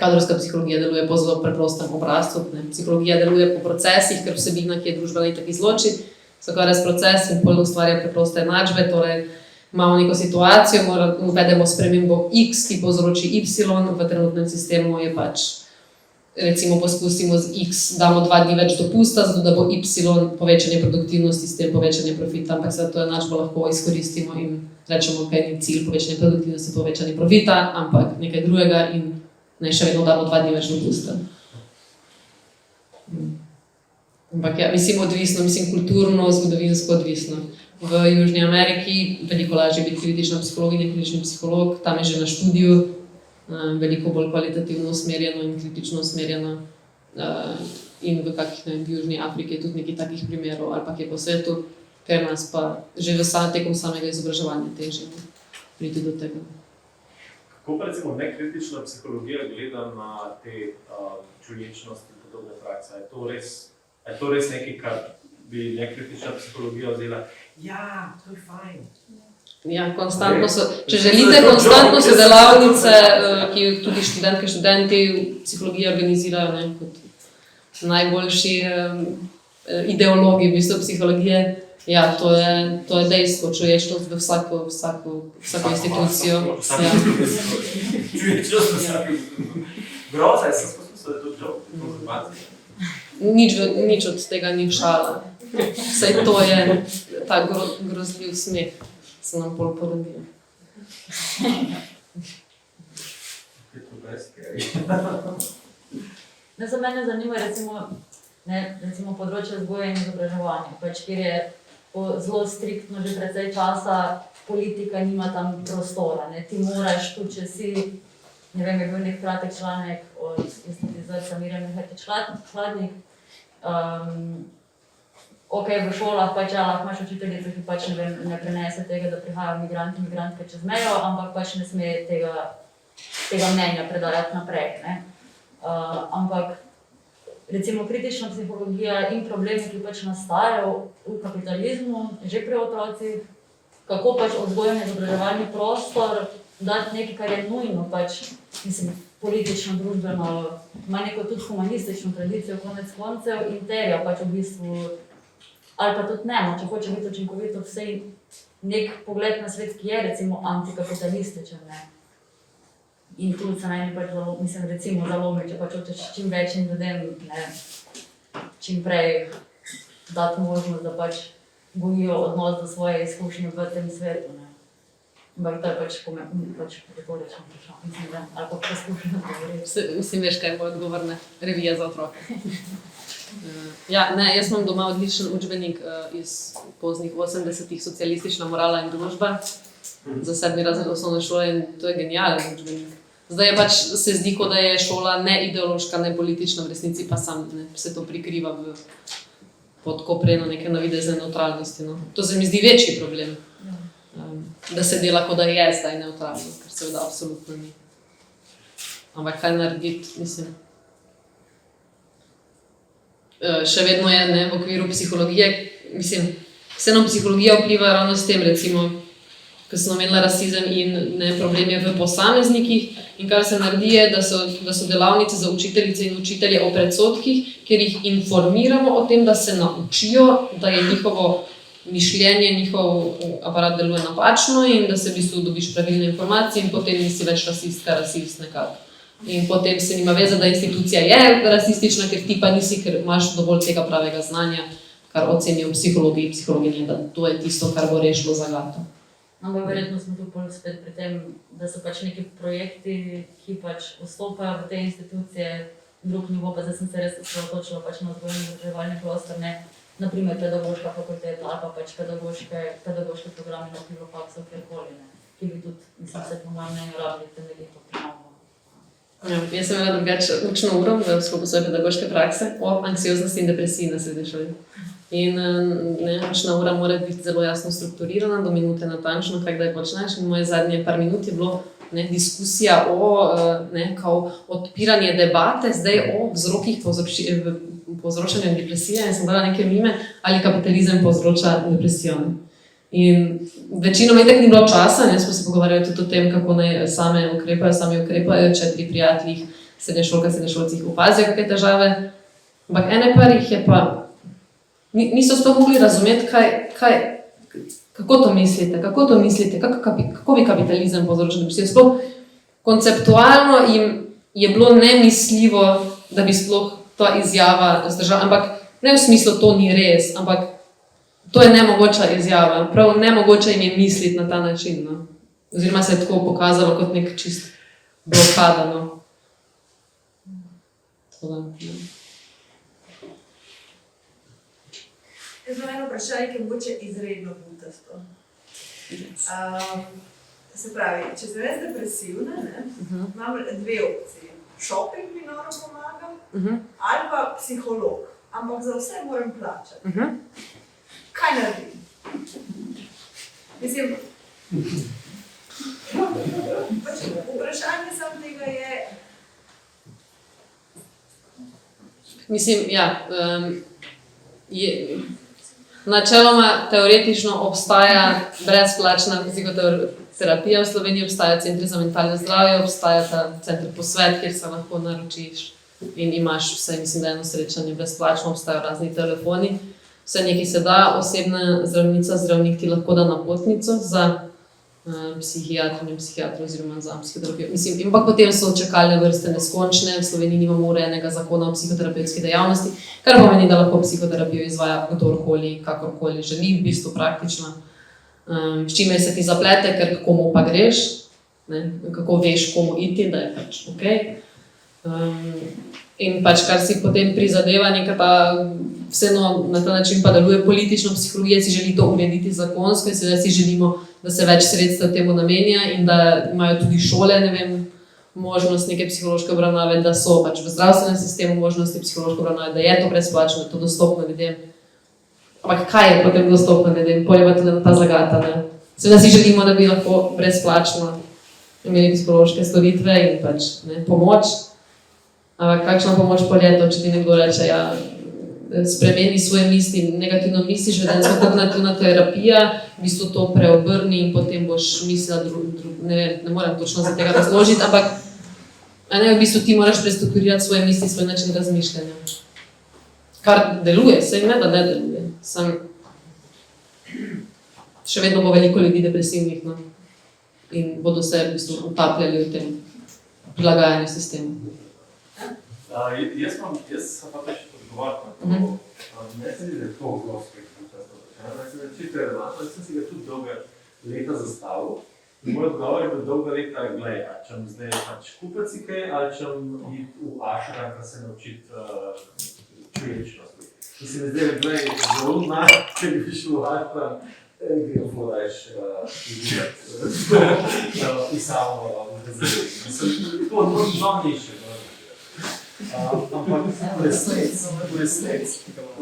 kadrovska psihologija deluje po zelo preprostem obrazcu, ne. Psihologija deluje po procesih, ker vsebina, ki je družbena itak izloči, Skoraj proces in pol ustvarja preproste enačbe, torej imamo neko situacijo, uvedemo spremembo X, ki povzroči Y, v trenutnem sistemu je pač, recimo pospustimo z X, damo 2 dni več dopusta, zato da bo Y povečanje produktivnosti, s tem povečanje profita, ampak se to enačbo lahko izkoristimo in rečemo, kaj ni cilj povečanje produktivnosti, povečanje profita, ampak nekaj drugega in ne še vedno damo 2 dni več dopusta. Ampak ja, mislim odvisno, mislim kulturno, zgodovinsko odvisno. V Južni Ameriki veliko lažje biti kritična psihologinja, kritični psiholog, tam je že na študiju, veliko bolj kvalitativno usmerjeno in kritično usmerjeno. In v kakih, ne vem, v Južni Afriki je tudi nekaj takih primerov, ali pa kje po svetu, ker nas pa že tekom samega izobraževanja težje priti do tega. Kako pa recimo nekritična psihologija gleda na te čuječnosti in podobne prakse? Je to res nekaj, kar bi nekritična psihologija vzela? Ja, to je fajn. Ja, konstantno so, če želite, konstantno so delavnice, ki jih tudi študentke, študenti psihologije organizirajo, ne, kot najboljši ideologi v bistvu psihologije. Ja, to je dejstvo, čuječnost v vsako institucijo. Ja. Čuječnost v vsako institucijo. Groza, jaz sem poslušal, da je to joke. Nič od tega ni šala. Vsaj to je ta grozljiv smeh, se nam pol porodijo. Za mene zanima recimo področje vzgoje in izobraževanja, pač kjer je zelo striktno že precej časa politika nima tam prostora. Ne? Ti moraš tu, če si, ne vem, je bil nek kratek članek od izvrca Mirjane Hladnik. Ok, v šolah pač lahko imaš učiteljico, ki pač ne prenese tega, da prihajajo migranti, migrantke čez mejo, ampak pač ne sme tega mnenja predajati naprej. Ne? Ampak recimo kritična psihologija in problemi, ki pač nastajajo v kapitalizmu, že pri otrocih, kako pač vzgojni izobraževalni prostor dati nekaj, kar je nujno, pač, mislim, politično, družbeno, ima neko tudi humanistično tradicijo, konec koncev, in terja pač v bistvu, ali pa tudi ne, če hoče biti učinkovito, vsej nek pogled na svet, ki je recimo antikapitalističen, ne. In tu se najni pač recimo zalomi, če pač hočeš čim več ljudem, ne, čim prej dati možnost, da pač gojijo odnos do svoje izkušnje v tem svetu, ne. Ampak to je pač retorično vprašanje, mislim, da, ali pa preskušeno govoriti. Vsi veš, kaj bo odgovor na revije za otroke. Ja, ne, jaz imam doma odličen učbenik iz poznih 80-ih, Socialistična morala in družba, za 7. razred osnovne šole, in to je genijalen učbenik. Zdaj je pač se zdi, kot da je šola ne ideološka, ne politična, v resnici pa sam se to prikriva pod kopreno neke navidezne neutralnosti. No. To se mi zdi večji problem. Da se dela, kot da je zdaj neutralno, ker seveda absolutno ni. Ampak kaj narediti, mislim. Še vedno je v okviru psihologije, mislim, vseeno psihologija vpliva ravno s tem, recimo, ko sem omenila rasizem in probleme v posameznikih, in kar se naredi je, da so delavnice za učiteljice in učitelje o predsodkih, kjer jih informiramo o tem, da se naučijo, da je njihovo mišljenje, njihov aparat deluje napačno in da se v bistvu dobiš pravilne informacije in potem nisi več rasist nekako. In potem se nima veze, da institucija je rasistična, ker ti pa nisi, ker imaš dovolj tega pravega znanja, kar ocenijo psihologi in psihologinje, da to je tisto, kar bo rešilo zagato. Ampak verjetno smo tu spet pri tem, da so pač neki projekti, ki pač vstopajo v te institucije, drug nivo, pa zdaj sem se res osredotočila pač na vzgojni izobraževalni prostor, ne, naprimer pedagoška fakulteta ali pa pač pedagoške programe na filofaksu, kjerkoli, ne, ki bi tudi, mislim, se po mojem mnenju rabili temeljito prenovo. Jaz sem imela drugače učno uro v sklopu svoje pedagoške prakse o anksioznosti in depresiji na srednji šoli. In učna ura mora biti zelo jasno strukturirana, do minute natančno, kaj kdaj počneš. In moje zadnje par minut je bilo diskusija o odpiranje debate zdaj o vzrokih povzročanja depresije. In sem dala neke mime, ali kapitalizem povzroča depresijo. In večinoma itak ni bilo časa, smo se pogovarjali tudi o tem, kako naj sami ukrepajo, če pri prijateljih, srednješolkah, srednješolcih opazijo kakšne težave. Ampak ene par jih je pa niso sploh mogli razumeti, kako to mislite, kako bi kapitalizem povzročil depresijo. Sploh konceptualno jim je bilo nemisljivo, da bi sploh ta izjava zdržala, ampak ne v smislu, to ni res, ampak to je nemogoča izjava. Prav nemogoče jim je misliti na ta način. No? Oziroma se je tako pokazalo kot nek čist blokada. No? Jaz imam eno vprašanje, ki je mogoče izredno butasto. Se pravi, če sem res depresivna, imam dve opcije. Shopping mi noro pomaga, ali pa psiholog. Ampak za vse moram plačati. Kaj naredim? Mislim, vprašanje samo tega je... Mislim, ja, načeloma teoretično obstaja brezplačna psihoterapija v Sloveniji, obstaja centri za mentalno zdravje, obstaja ta center Posvet, kjer se lahko naročiš in imaš vse, mislim, da eno srečanje brezplačno, obstajajo razni telefoni. Vse nekaj se da, osebna zdravnica, zdravnik ti lahko da napotnico za psihiatr oziroma za psihoterapijo. Mislim, ampak potem so čakalne vrste neskončne, v Sloveniji nimamo urejenega zakona o psihoterapevtski dejavnosti, kar pomeni, da lahko psihoterapijo izvaja kdorkoli, kakorkoli želi, v bistvu praktično. S čimer se ti zaplete, ker komu pa greš, ne? Kako veš, komu iti, da je pač okej. In pač kar si potem prizadeva, neka ta vseeno na ta način pa deluje politično, psihologija si želi to urediti zakonsko in seveda si želimo, da se več sredstev temu namenja in da imajo tudi šole, ne vem, možnost neke psihološke obravnave, da so pač v zdravstvenem sistemu možnosti psihološke obravnave, da je to brezplačno, da je to dostopno ljudem. Ampak kaj je potem dostopno ljudem? Pojem tudi na ta zagata, ne? Seveda si želimo, da bi lahko brezplačno imeli psihološke storitve in pač pomoč. Ampak kakšna pomoč pa je to, če ti nekdo reče, ja, spremeni svoje misli, negativno misliš, vedensko kognitivna terapija, v bistvu to preobrni in potem boš mislila ne morem točno za tega razložiti, ampak v bistvu ti moraš prestrukturirati svoje misli, svoj način razmišljanja. Kar deluje, saj ne da ne deluje. Še vedno bo veliko ljudi depresivnih, no? In bodo se v bistvu utapljali v tem prilagajanju sistemu. Jaz sem pa še odgovarjal na to. Ne se mi, da je to oglosko, čisto relevantno. Jaz sem si ga tudi dolga leta zastavil. Moj odgovor je bil dolga leta, glej, če bom zdaj pač kupec si kaj, ali če bom iti v ašram, pa se naučiti čuječnosti. In se mi zdaj, glej, zelo če bi šel v ašram, gremo podajš pisavo razredu. To niše. Ampak v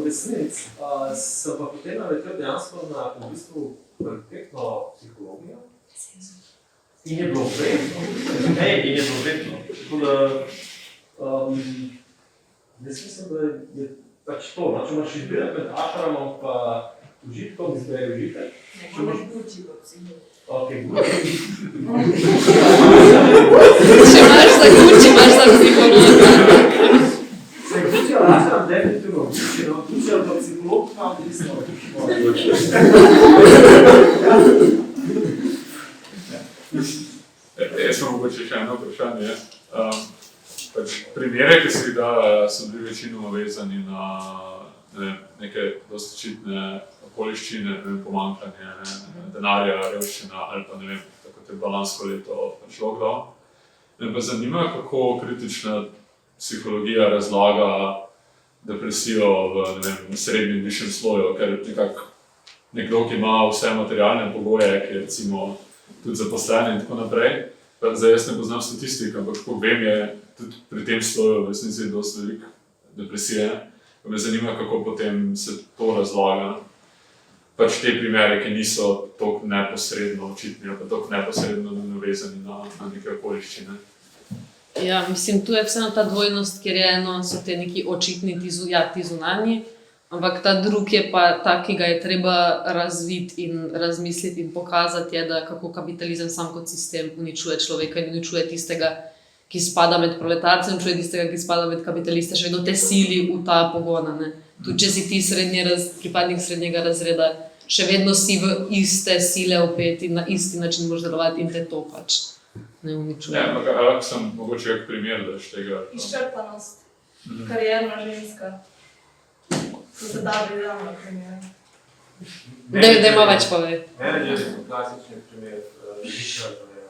resnici sem pa potem naletel dejansko na v bistvu kvalitetno psihologijo in je bilo vredno. Tako da jaz mislim, da je pač to, če moraš izbirati med ašramom pa užitkom, izbere užitek. Ne moraš Gucci pa psihologijo. Ok, Gucci. Če imaš za Gucci, imaš za psihologijo. Se Gucci ašram definitivno Gucci, no Gucci ali pa psiholog imam nismo. Jaz imam mogoče še eno vprašanje. Primere, ki si da, so bili večinoma vezani na neke dosti očitne okoliščine, pomanjkanje denarja, revščina ali pa ne vem, tako kot je lansko leto pač lockdown. Me pa zanima, kako kritična psihologija razlaga depresijo v srednjem in višjem sloju, ker nekako nekdo, ki ima vse materialne pogoje, ki je recimo tudi zaposlen in tako naprej. Zdaj jaz ne poznam statistike, ampak kako vem je tudi pri tem sloju v resnici dosti veliko depresije. Pa me zanima, kako potem se to razlaga. Pač te primere, ki niso toliko neposredno očitni, ali pa toliko neposredno navezani na neke okoliščine. Ja, mislim, tu je vseeno ta dvojnost, ker je eno, so te neki očitni, ti zunanji, ampak ta drug je pa ta, ki ga je treba razviti in razmisliti in pokazati, je, da kako kapitalizem sam kot sistem uničuje človeka in uničuje tistega, ki spada med proletarcem, uničuje tistega, ki spada med kapitaliste, še vedno te sili v ta pogona, ne. Tudi če si ti pripadnik srednjega razreda, še vedno si v iste sile opet in na isti način moraš delovati in te to pač ne uničuje. Ja, ampak lahko sem mogoče kak primer daš tega. Izčrpanost, karierna ženska. To se da videla, na primer. Dajmo več pove. Menedžerji so klasični primer, črpajo.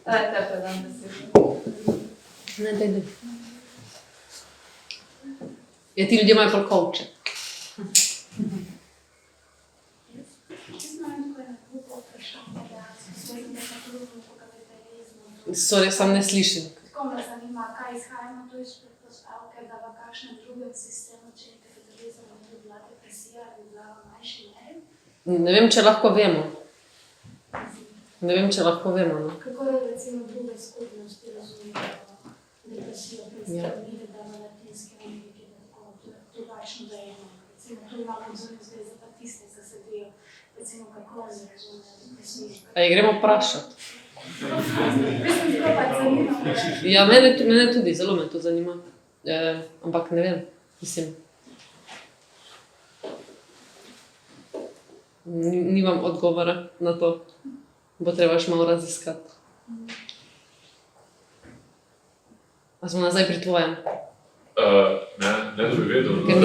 Aj, tepe dam besedo. Ne, daj. Ja, ti ljudje imajo pol coache. Sorry, sam ne slišim. Tako me zanima, kaj izhajamo tu iz predpostavke, da v kakšnem drugem sistemu, če je kapitalizem, bi bila depresija, bi bila v manjši meri. Ne vem, če lahko vemo. No. Kako je recimo druge skupnosti razumejo depresijo, predstavljive, da v Latinski Ameriki je tako drugačno zajemno. Recimo tu imamo vzorne zveze pa tiste, ki se sedijo, recimo kako oni razumejo depresijo. A je gremo vprašati? Mislim, tako pa zanima. Ja, mene tudi, zelo me to zanima. Ampak ne vem, mislim. Nimam odgovora na to. Bo treba še malo raziskati. A smo nazaj pri tvojem? Ne da bi vedel. Ker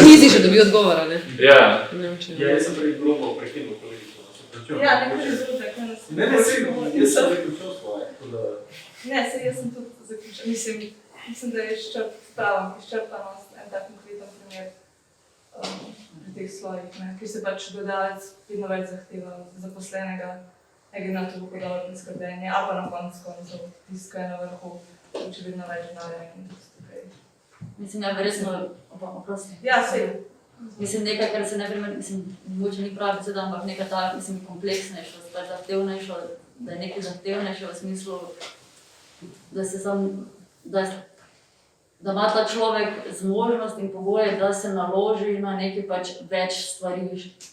nisi še dobil odgovora, ne? Ja. Ne vem, če Ja, jaz sem prej grobo prekinil kolegico. Ja, nekaj izuzek. Ne, jaz sem zaključil svoje. Ne, sej jaz sem tudi zaključila. Mislim, da je izčrpanost en tak konkreten primer pri teh slojih, ki se pač dodajalec vedno več zahteva zaposlenega, ne glede na to, kako dobro priskrbljenje, ali pa na koncu tisto, ki je na vrhu, če vedno več denarja in tukaj. Mislim, ja, verjetno, oprosti. Ja, sej. Mislim, nekaj, kar se ne primer, mogoče ni pravi beseda, ampak nekaj ta, kompleksnejša, pač zahtevnejša, da je nekaj zahtevnejše v smislu, da se da ima ta človek zmožnost in pogoje, da se naloži na nekaj pač več stvari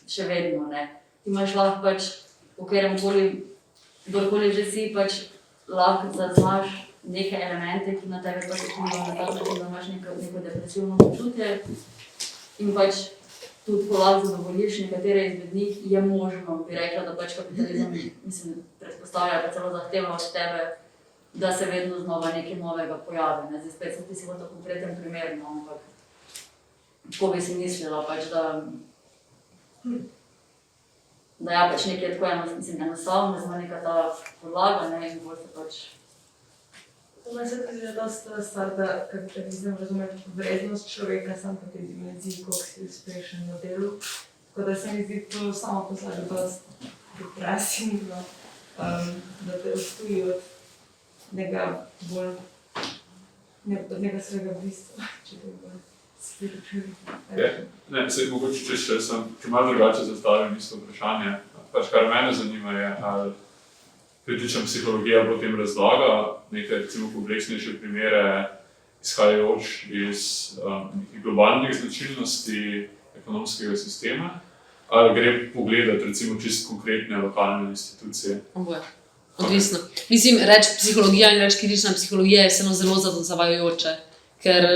še vedno, ne. Ti imaš lahko pač, v kateremkoli, kdorkoli že si, pač lahko zaznaš neke elemente, ki na tebe pač vplivajo na tak način, da imaš neko depresivno počutje. In pač tudi, ko lahko zadovoljiš nekatere izmed njih, je možno, bi rekla, da pač kapitalizem, predpostavlja pa celo zahteva od tebe, da se vedno znova nekaj novega pojavi. Zdaj spet sem ti si v to konkreten primer, no, ampak tako bi si mislila pač, da ja, pač nekaj tako enostavno, zma neka ta podlaga, ne, in bolj se pač. Meni se tudi že dosta stvar, da kapitalizem razume vrednost človeka, sam po tej dimenziji, koliko si uspešen na delu. Tako da se mi zdi to samo po sebi dosta depresivno, da te odtuji od nekega bolj, od nekega svojega bistva, če te bolj spiritualno. Ne, sej mogoče, če sem malo drugače zastavil isto vprašanje. Pač kar mene zanima je, ali kritična psihologija potem razlaga nekaj recimo kompleksnejše primere, izhajajoč iz nekih globalnih značilnosti ekonomskega sistema, ali gre pogledati recimo čisto konkretne lokalne institucije. Oboje. Odvisno. Mislim, reči psihologija in reči kritična psihologija je vseeno zelo zavajajoče, ker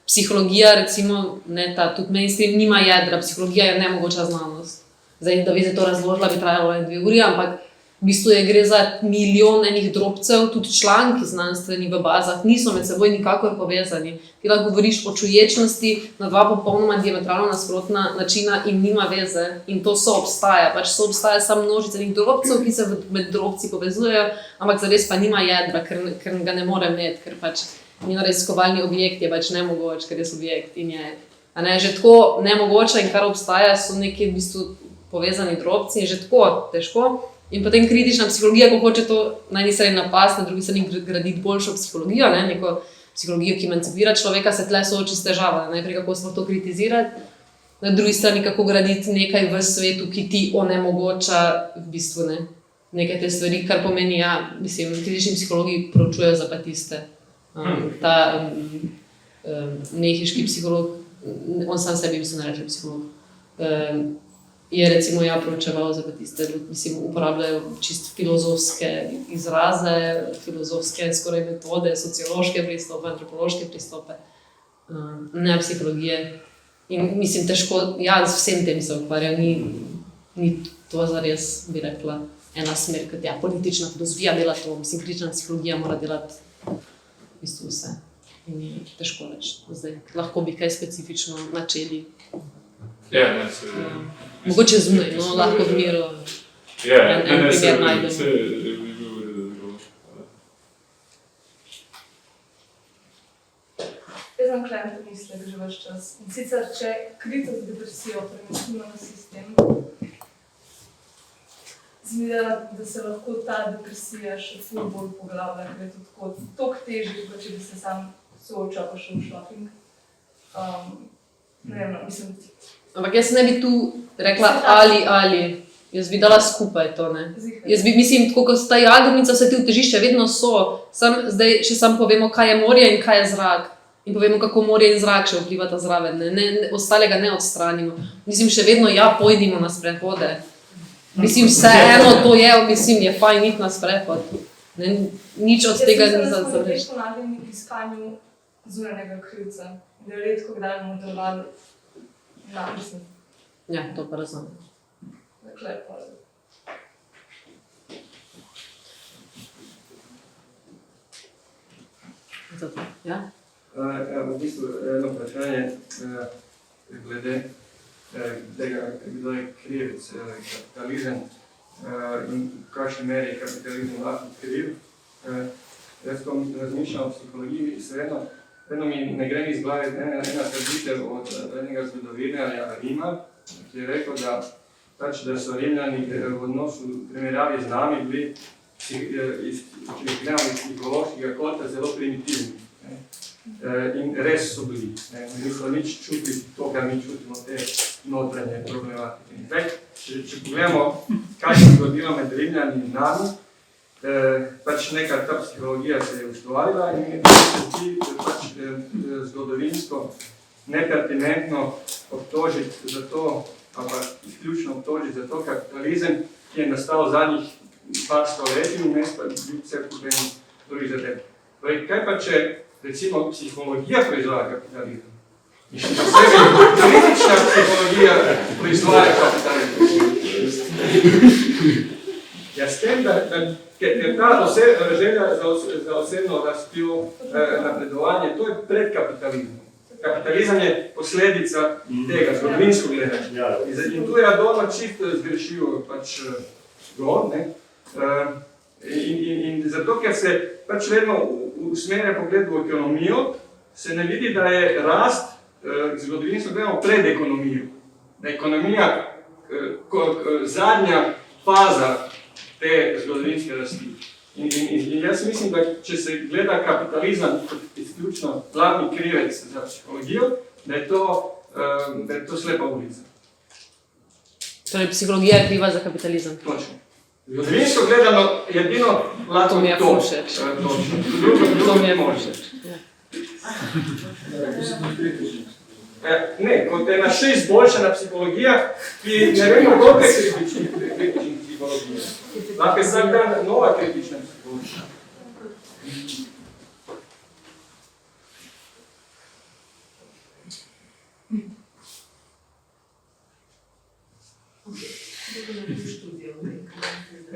psihologija, recimo, ne ta, tudi mainstream nima jedra, psihologija je nemogoča znanost. Zdaj, da bi se to razložila, bi trajalo 2 uri, ampak v bistvu gre za milijon enih drobcev, tudi članki znanstveni v bazah niso med seboj nikakor povezani. Ti lahko govoriš o čuječnosti na 2 popolnoma diametralno nasprotna načina in nima veze. In to soobstaja. Pač soobstaja samo množica enih drobcev, ki se med drobci povezujejo, ampak zares pa nima jedra, ker ga ne more imeti, ker pač njen raziskovalni objekt je pač nemogoč, ker je subjekt in je. A ne, že tako nemogoče in kar obstaja, so neki v bistvu povezani drobci in že tako težko. In potem kritična psihologija, ko hoče to na eni strani napasti, na drugi strani graditi boljšo psihologijo, neko psihologijo, ki emancipira človeka, se tle sooči s težavo. Najprej kako smo to kritizirati, na drugi strani kako graditi nekaj v svetu, ki ti onemogoča v bistvu nekaj te stvari, kar pomeni, ja, mislim, kritični psihologi proučujejo zapatiste. Ta mehiški psiholog, on sam sebi mislim, ne reče psiholog, je recimo proučeval zapatiste, mislim, uporabljajo čisto filozofske izraze, filozofske skoraj metode, sociološke pristope, antropološke pristope. ne psihologije. In mislim, težko, ja, z vsem tem se ukvarjam, ni to zares, bi rekla, ena smer, kot ja, politična filozofija dela to, mislim, kritična psihologija mora delati v bistvu vse. In je težko reči. Zdaj, lahko bi kaj specifično načeli. Ja, ne, se... Mogoče zunaj, no, lahko v miru en primer najdemo. Se bi bil redo. Jaz sem klem pomislek že ves čas. In sicer, če krito z depresijo premestimo na sistem, zmida, da se lahko ta depresija še ful bolj poglablja, ker je to tako toliko težje, kot če bi se sam soočal pa šel v šoping. Ne vem, mislim... Ampak jaz ne bi tu rekla ali. Jaz bi dala skupaj to, ne. Jaz bi, mislim, tako kot ta jadrnica, vse te utežišče vedno so. Zdaj še samo povemo, kaj je morje in kaj je zrak. In povemo, kako morje in zrak še vplivata zraven. Ostalega ne odstranimo. Mislim, še vedno pojdimo na sprehode. Mislim, vseeno to je, mislim, je fajn iti na sprehod. Nič od tega ni za reči. Jaz mislim, da smo več ponavljeni v iskanju zunanjega krivca. Da je redko kdaj bomo delovali na mislim. Ja, to pa razumem. Dakle, pa... Zato, ja? V bistvu eno vprašanje glede tega, kdo je krivec kapitalizem in v kakšni meri je kapitalizem lahko kriv. Jaz, ko razmišljam o psihologiji, vedno mi ne gre iz glave ena trditev od enega zgodovinarja Rima, ki je rekel, da so Rimljani v odnosu v primerjavi z nami bili iz psihološkega kota zelo primitivni. In res so bili. Niso nič čutili to, kar mi čutimo, te notranje problematike. Če pogledamo, kaj se je zgodilo med Rimljani in nami, pač neka ta psihologija se je ustvarila in se zdi pač zgodovinsko nepertinentno obtožiti za to, ali pa izključno obtožiti za to kapitalizem, ki je nastal v zadnjih par stoletij in mes pa bil vse problemi drugih zadev. Kaj pa če recimo psihologija proizvaja kapitalizem? In še posebej kritična psihologija proizvaja kapitalizem. Ja, s tem, da je ta želja za osebno rastjo, napredovanje, to je pred kapitalizmom. Kapitalizem je posledica tega, zgodovinsko gledanja. In tu je Adorno čisto zgrešil pač zgod, ne? In zato, ker se pač vedno usmerja pogled v ekonomijo, se ne vidi, da je rast zgodovinsko gledano pred ekonomijo. Da je ekonomija zadnja faza te zgodovinske rasti. In jaz mislim, da če se gleda kapitalizem kot izključno glavni krivec za psihologijo, da je to slepa ulica. Torej, psihologija je kriva za kapitalizem. Točno. Zgodovinsko gledano edino lahko to mi je to. všeč. To mi je všeč. Ne, kot ena še izboljšana psihologija, ki ne vemo, koliko je kritičnih psihologij. Lahko je vsak dan nova kritična psihologija.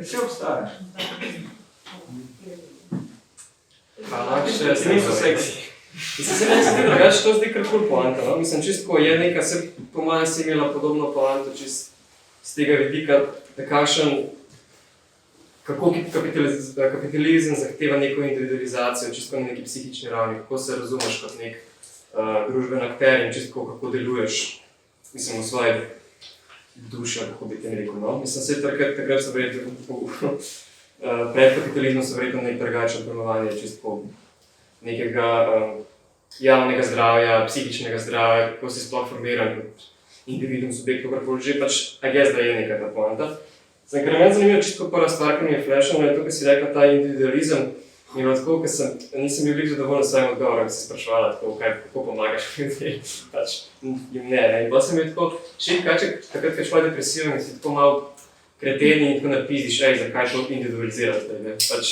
Vse obstaja. Niso seksi. Mislim, se meni se zdi drugače, to zdi kar ful poanta, no? Mislim, čisto je neka, po mojem si imela podobno poanto čisto z tega vidika, da kako kapitalizem zahteva neko individualizacijo, čisto na neki psihični ravni, kako se razumeš kot nek družben akter in čisto kako deluješ, mislim, v svoji duši, kako bi tem rekel, no? Mislim, se takrat so verjetno, pred kapitalizmom so verjetno nek drugačen pojmovanje, čisto nekega javnega zdravja, psihičnega zdravja, kako si sploh formiran kot individuum, subjekt, kakorkoli že, pač, I guess, da je neka ta poanta. Ker je meni zanimivo, čisto prva stvar, ki mi je flashano, je to, ki si rekla, ta individualizem, in tako, ker nisem bil blizu dovolj na svojim odgovorom, ki si spraševala, kako pomagaš ljudem, pač jim ne. In pa sem bil tako, takrat, ko je šla depresijo in si tako malo kreteni in tako napizdiš, zakaj to individualizirati zdaj, ne, pač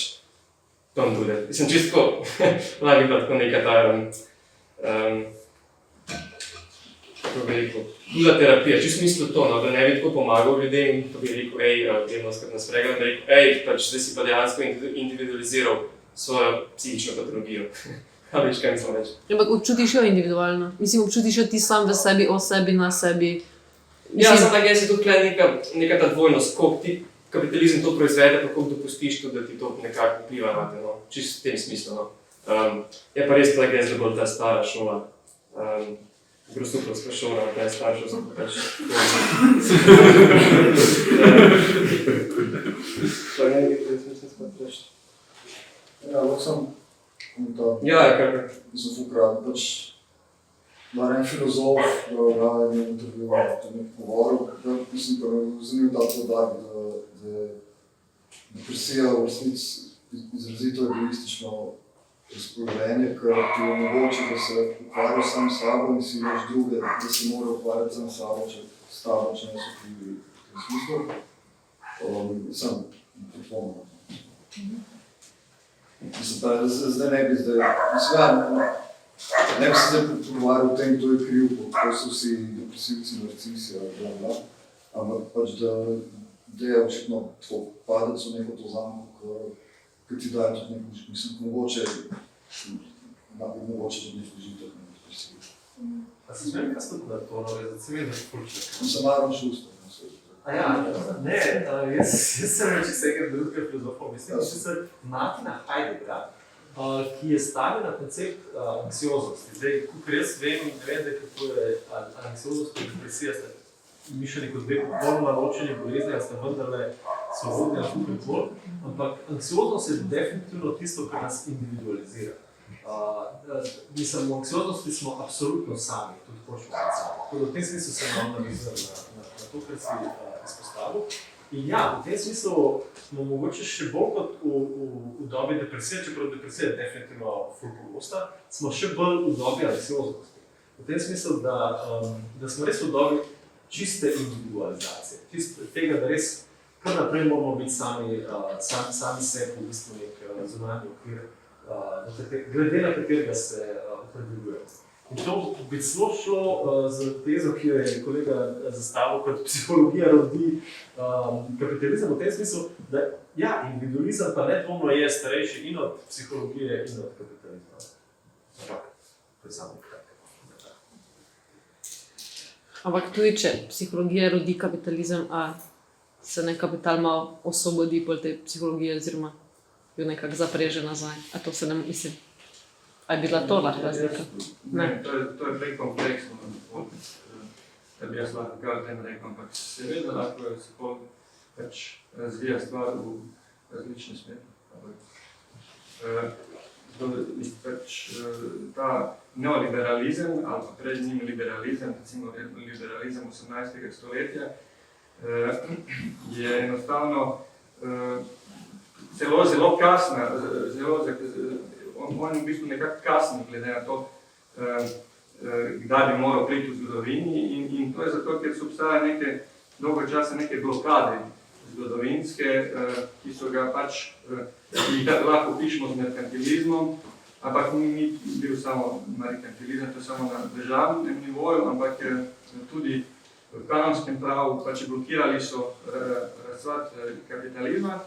don't do that. Mislim, čisto tako, lahko bi bila tako neka ta kako bi rekel, huda terapija, čisto mislo to, no, da ne bi tako pomagal ljudem, pa bi rekel, dajmo skrat nas pregled, da rekel, pač zdaj si pa dejansko individualiziral svojo psihično patologijo. A veš, kaj mislim reči? Ampak občutiš jo individualno. Mislim, občutiš jo ti sam v sebi, o sebi, na sebi. Ja, samo tako je tudi tukaj neka ta dvojnost, koliko ti kapitalizem to proizvede, pa koliko dopustiš tudi, da ti to nekako vpliva na te, no, čisto v tem smislu, no. Je pa res tako, da je bolj ta stara šola, grosuplovska šola, ta je starševska, pač to je nekaj, kaj sem spet reči. Ja, lahko sem komentar. Ja, kar. Mislim, fukrat, pač en filozof, da je intervjuval, to je nek govoril, da mislim, da je zanimiv ta podatek, da je depresija v resnici izrazito egoistično razpoloženje, ker ti omogoča, da se ukvarjaš sam s sabo in si imaš druge, da se morajo ukvarjati sam s sabo, če ne so krivi v tem smislu. Sem pripomnil. Zdaj ne bi se pogovarjal o tem, kdo je kriv, kako so vsi depresivci, narcisi ali bla, ampak pač, da je očitno tvoj padec v neko to zamko, ki ti daje tudi neko, mislim, mogoče tudi nek užitek na depresiji. A se smem kaj stati na to, da se mi je zašpulček? Sem Aron Šuster. Ne, jaz sem reči vsega drugega filozofov, mislim, sicer Martina Heideggera, ki je stavil na koncept anksioznosti. Zdaj, kakor jaz vem, ne vem, da kako je anksioznost in depresija sta mišljeni kot dve popolnoma ločeni bolezni, a sta vendarle svobodni ali skupaj tvor, ampak anksioznost je definitivno tisto, kar nas individualizira. Mislim, v anksioznosti smo absolutno sami, tudi hočemo biti sami. Tako da v tem smislu sem vam navizal na to, kar si izpostavil. In ja, v tem smislu smo mogoče še bolj kot v dobi depresije, čeprav depresija je definitivno ful pogosta, smo še bolj v dobi anksioznosti. V tem smislu, da smo res v dobi čiste individualizacije. Čiste tega, da res kar naprej moramo biti sami sebi v bistvu nek zunanji okvir, glede na katerega se opredeljujemo. In to bi celo šlo z tezo, ki jo je kolega zastavil kot psihologija rodi kapitalizem v tem smislu, da ja, individualizem pa nedvomno je starejši in od psihologije in od kapitalizma. Ampak, to je samo nekaj. Ampak tudi, če psihologija rodi kapitalizem, a se ne kapital malo osvobodi pol te psihologije oziroma jo nekako zapreže nazaj. A to se ne mislim. A je bila to lahko razlika? Ne, to je prej kompleksno, da bi jaz lahko kaj o tem rekel, ampak seveda lahko se pač razvija stvar v različne smeri. Pač ta neoliberalizem ali pa pred njim liberalizem, recimo liberalizem 18. stoletja, je enostavno zelo kasna, on v bistvu nekako kasni glede na to, kdaj bi moral priti v zgodovini in to je zato, ker so obstaja dolgo časa neke blokade zgodovinske, ki so ga pač, ki lahko pišemo z merkantilizmom, ampak ni bil samo merkantilizem, to je samo na državnem nivoju, ampak tudi v kanonskem pravu pač blokirali so razcvet kapitalizma.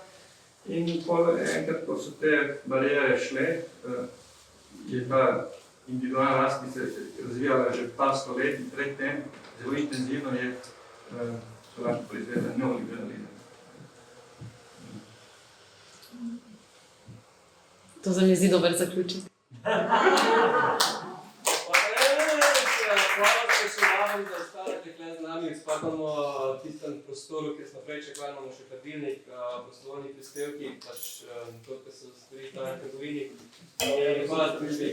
In enkrat, ko so te barijere šle, je ta individualna rast, ki se je razvijala že par stoletij pred tem, zelo intenzivno je so lahko proizvedla neoliberalizem. To se mi zdi dober zaključek. Hvala, spoštovani, da ostajate tukaj z nami. Izpadamo v tistem prostoru, kjer smo prej čakali, imamo še hladilnik, prostovoljni prispevki, pač to, kar so stvari tam v trgovini. Hvala, da ste prišli.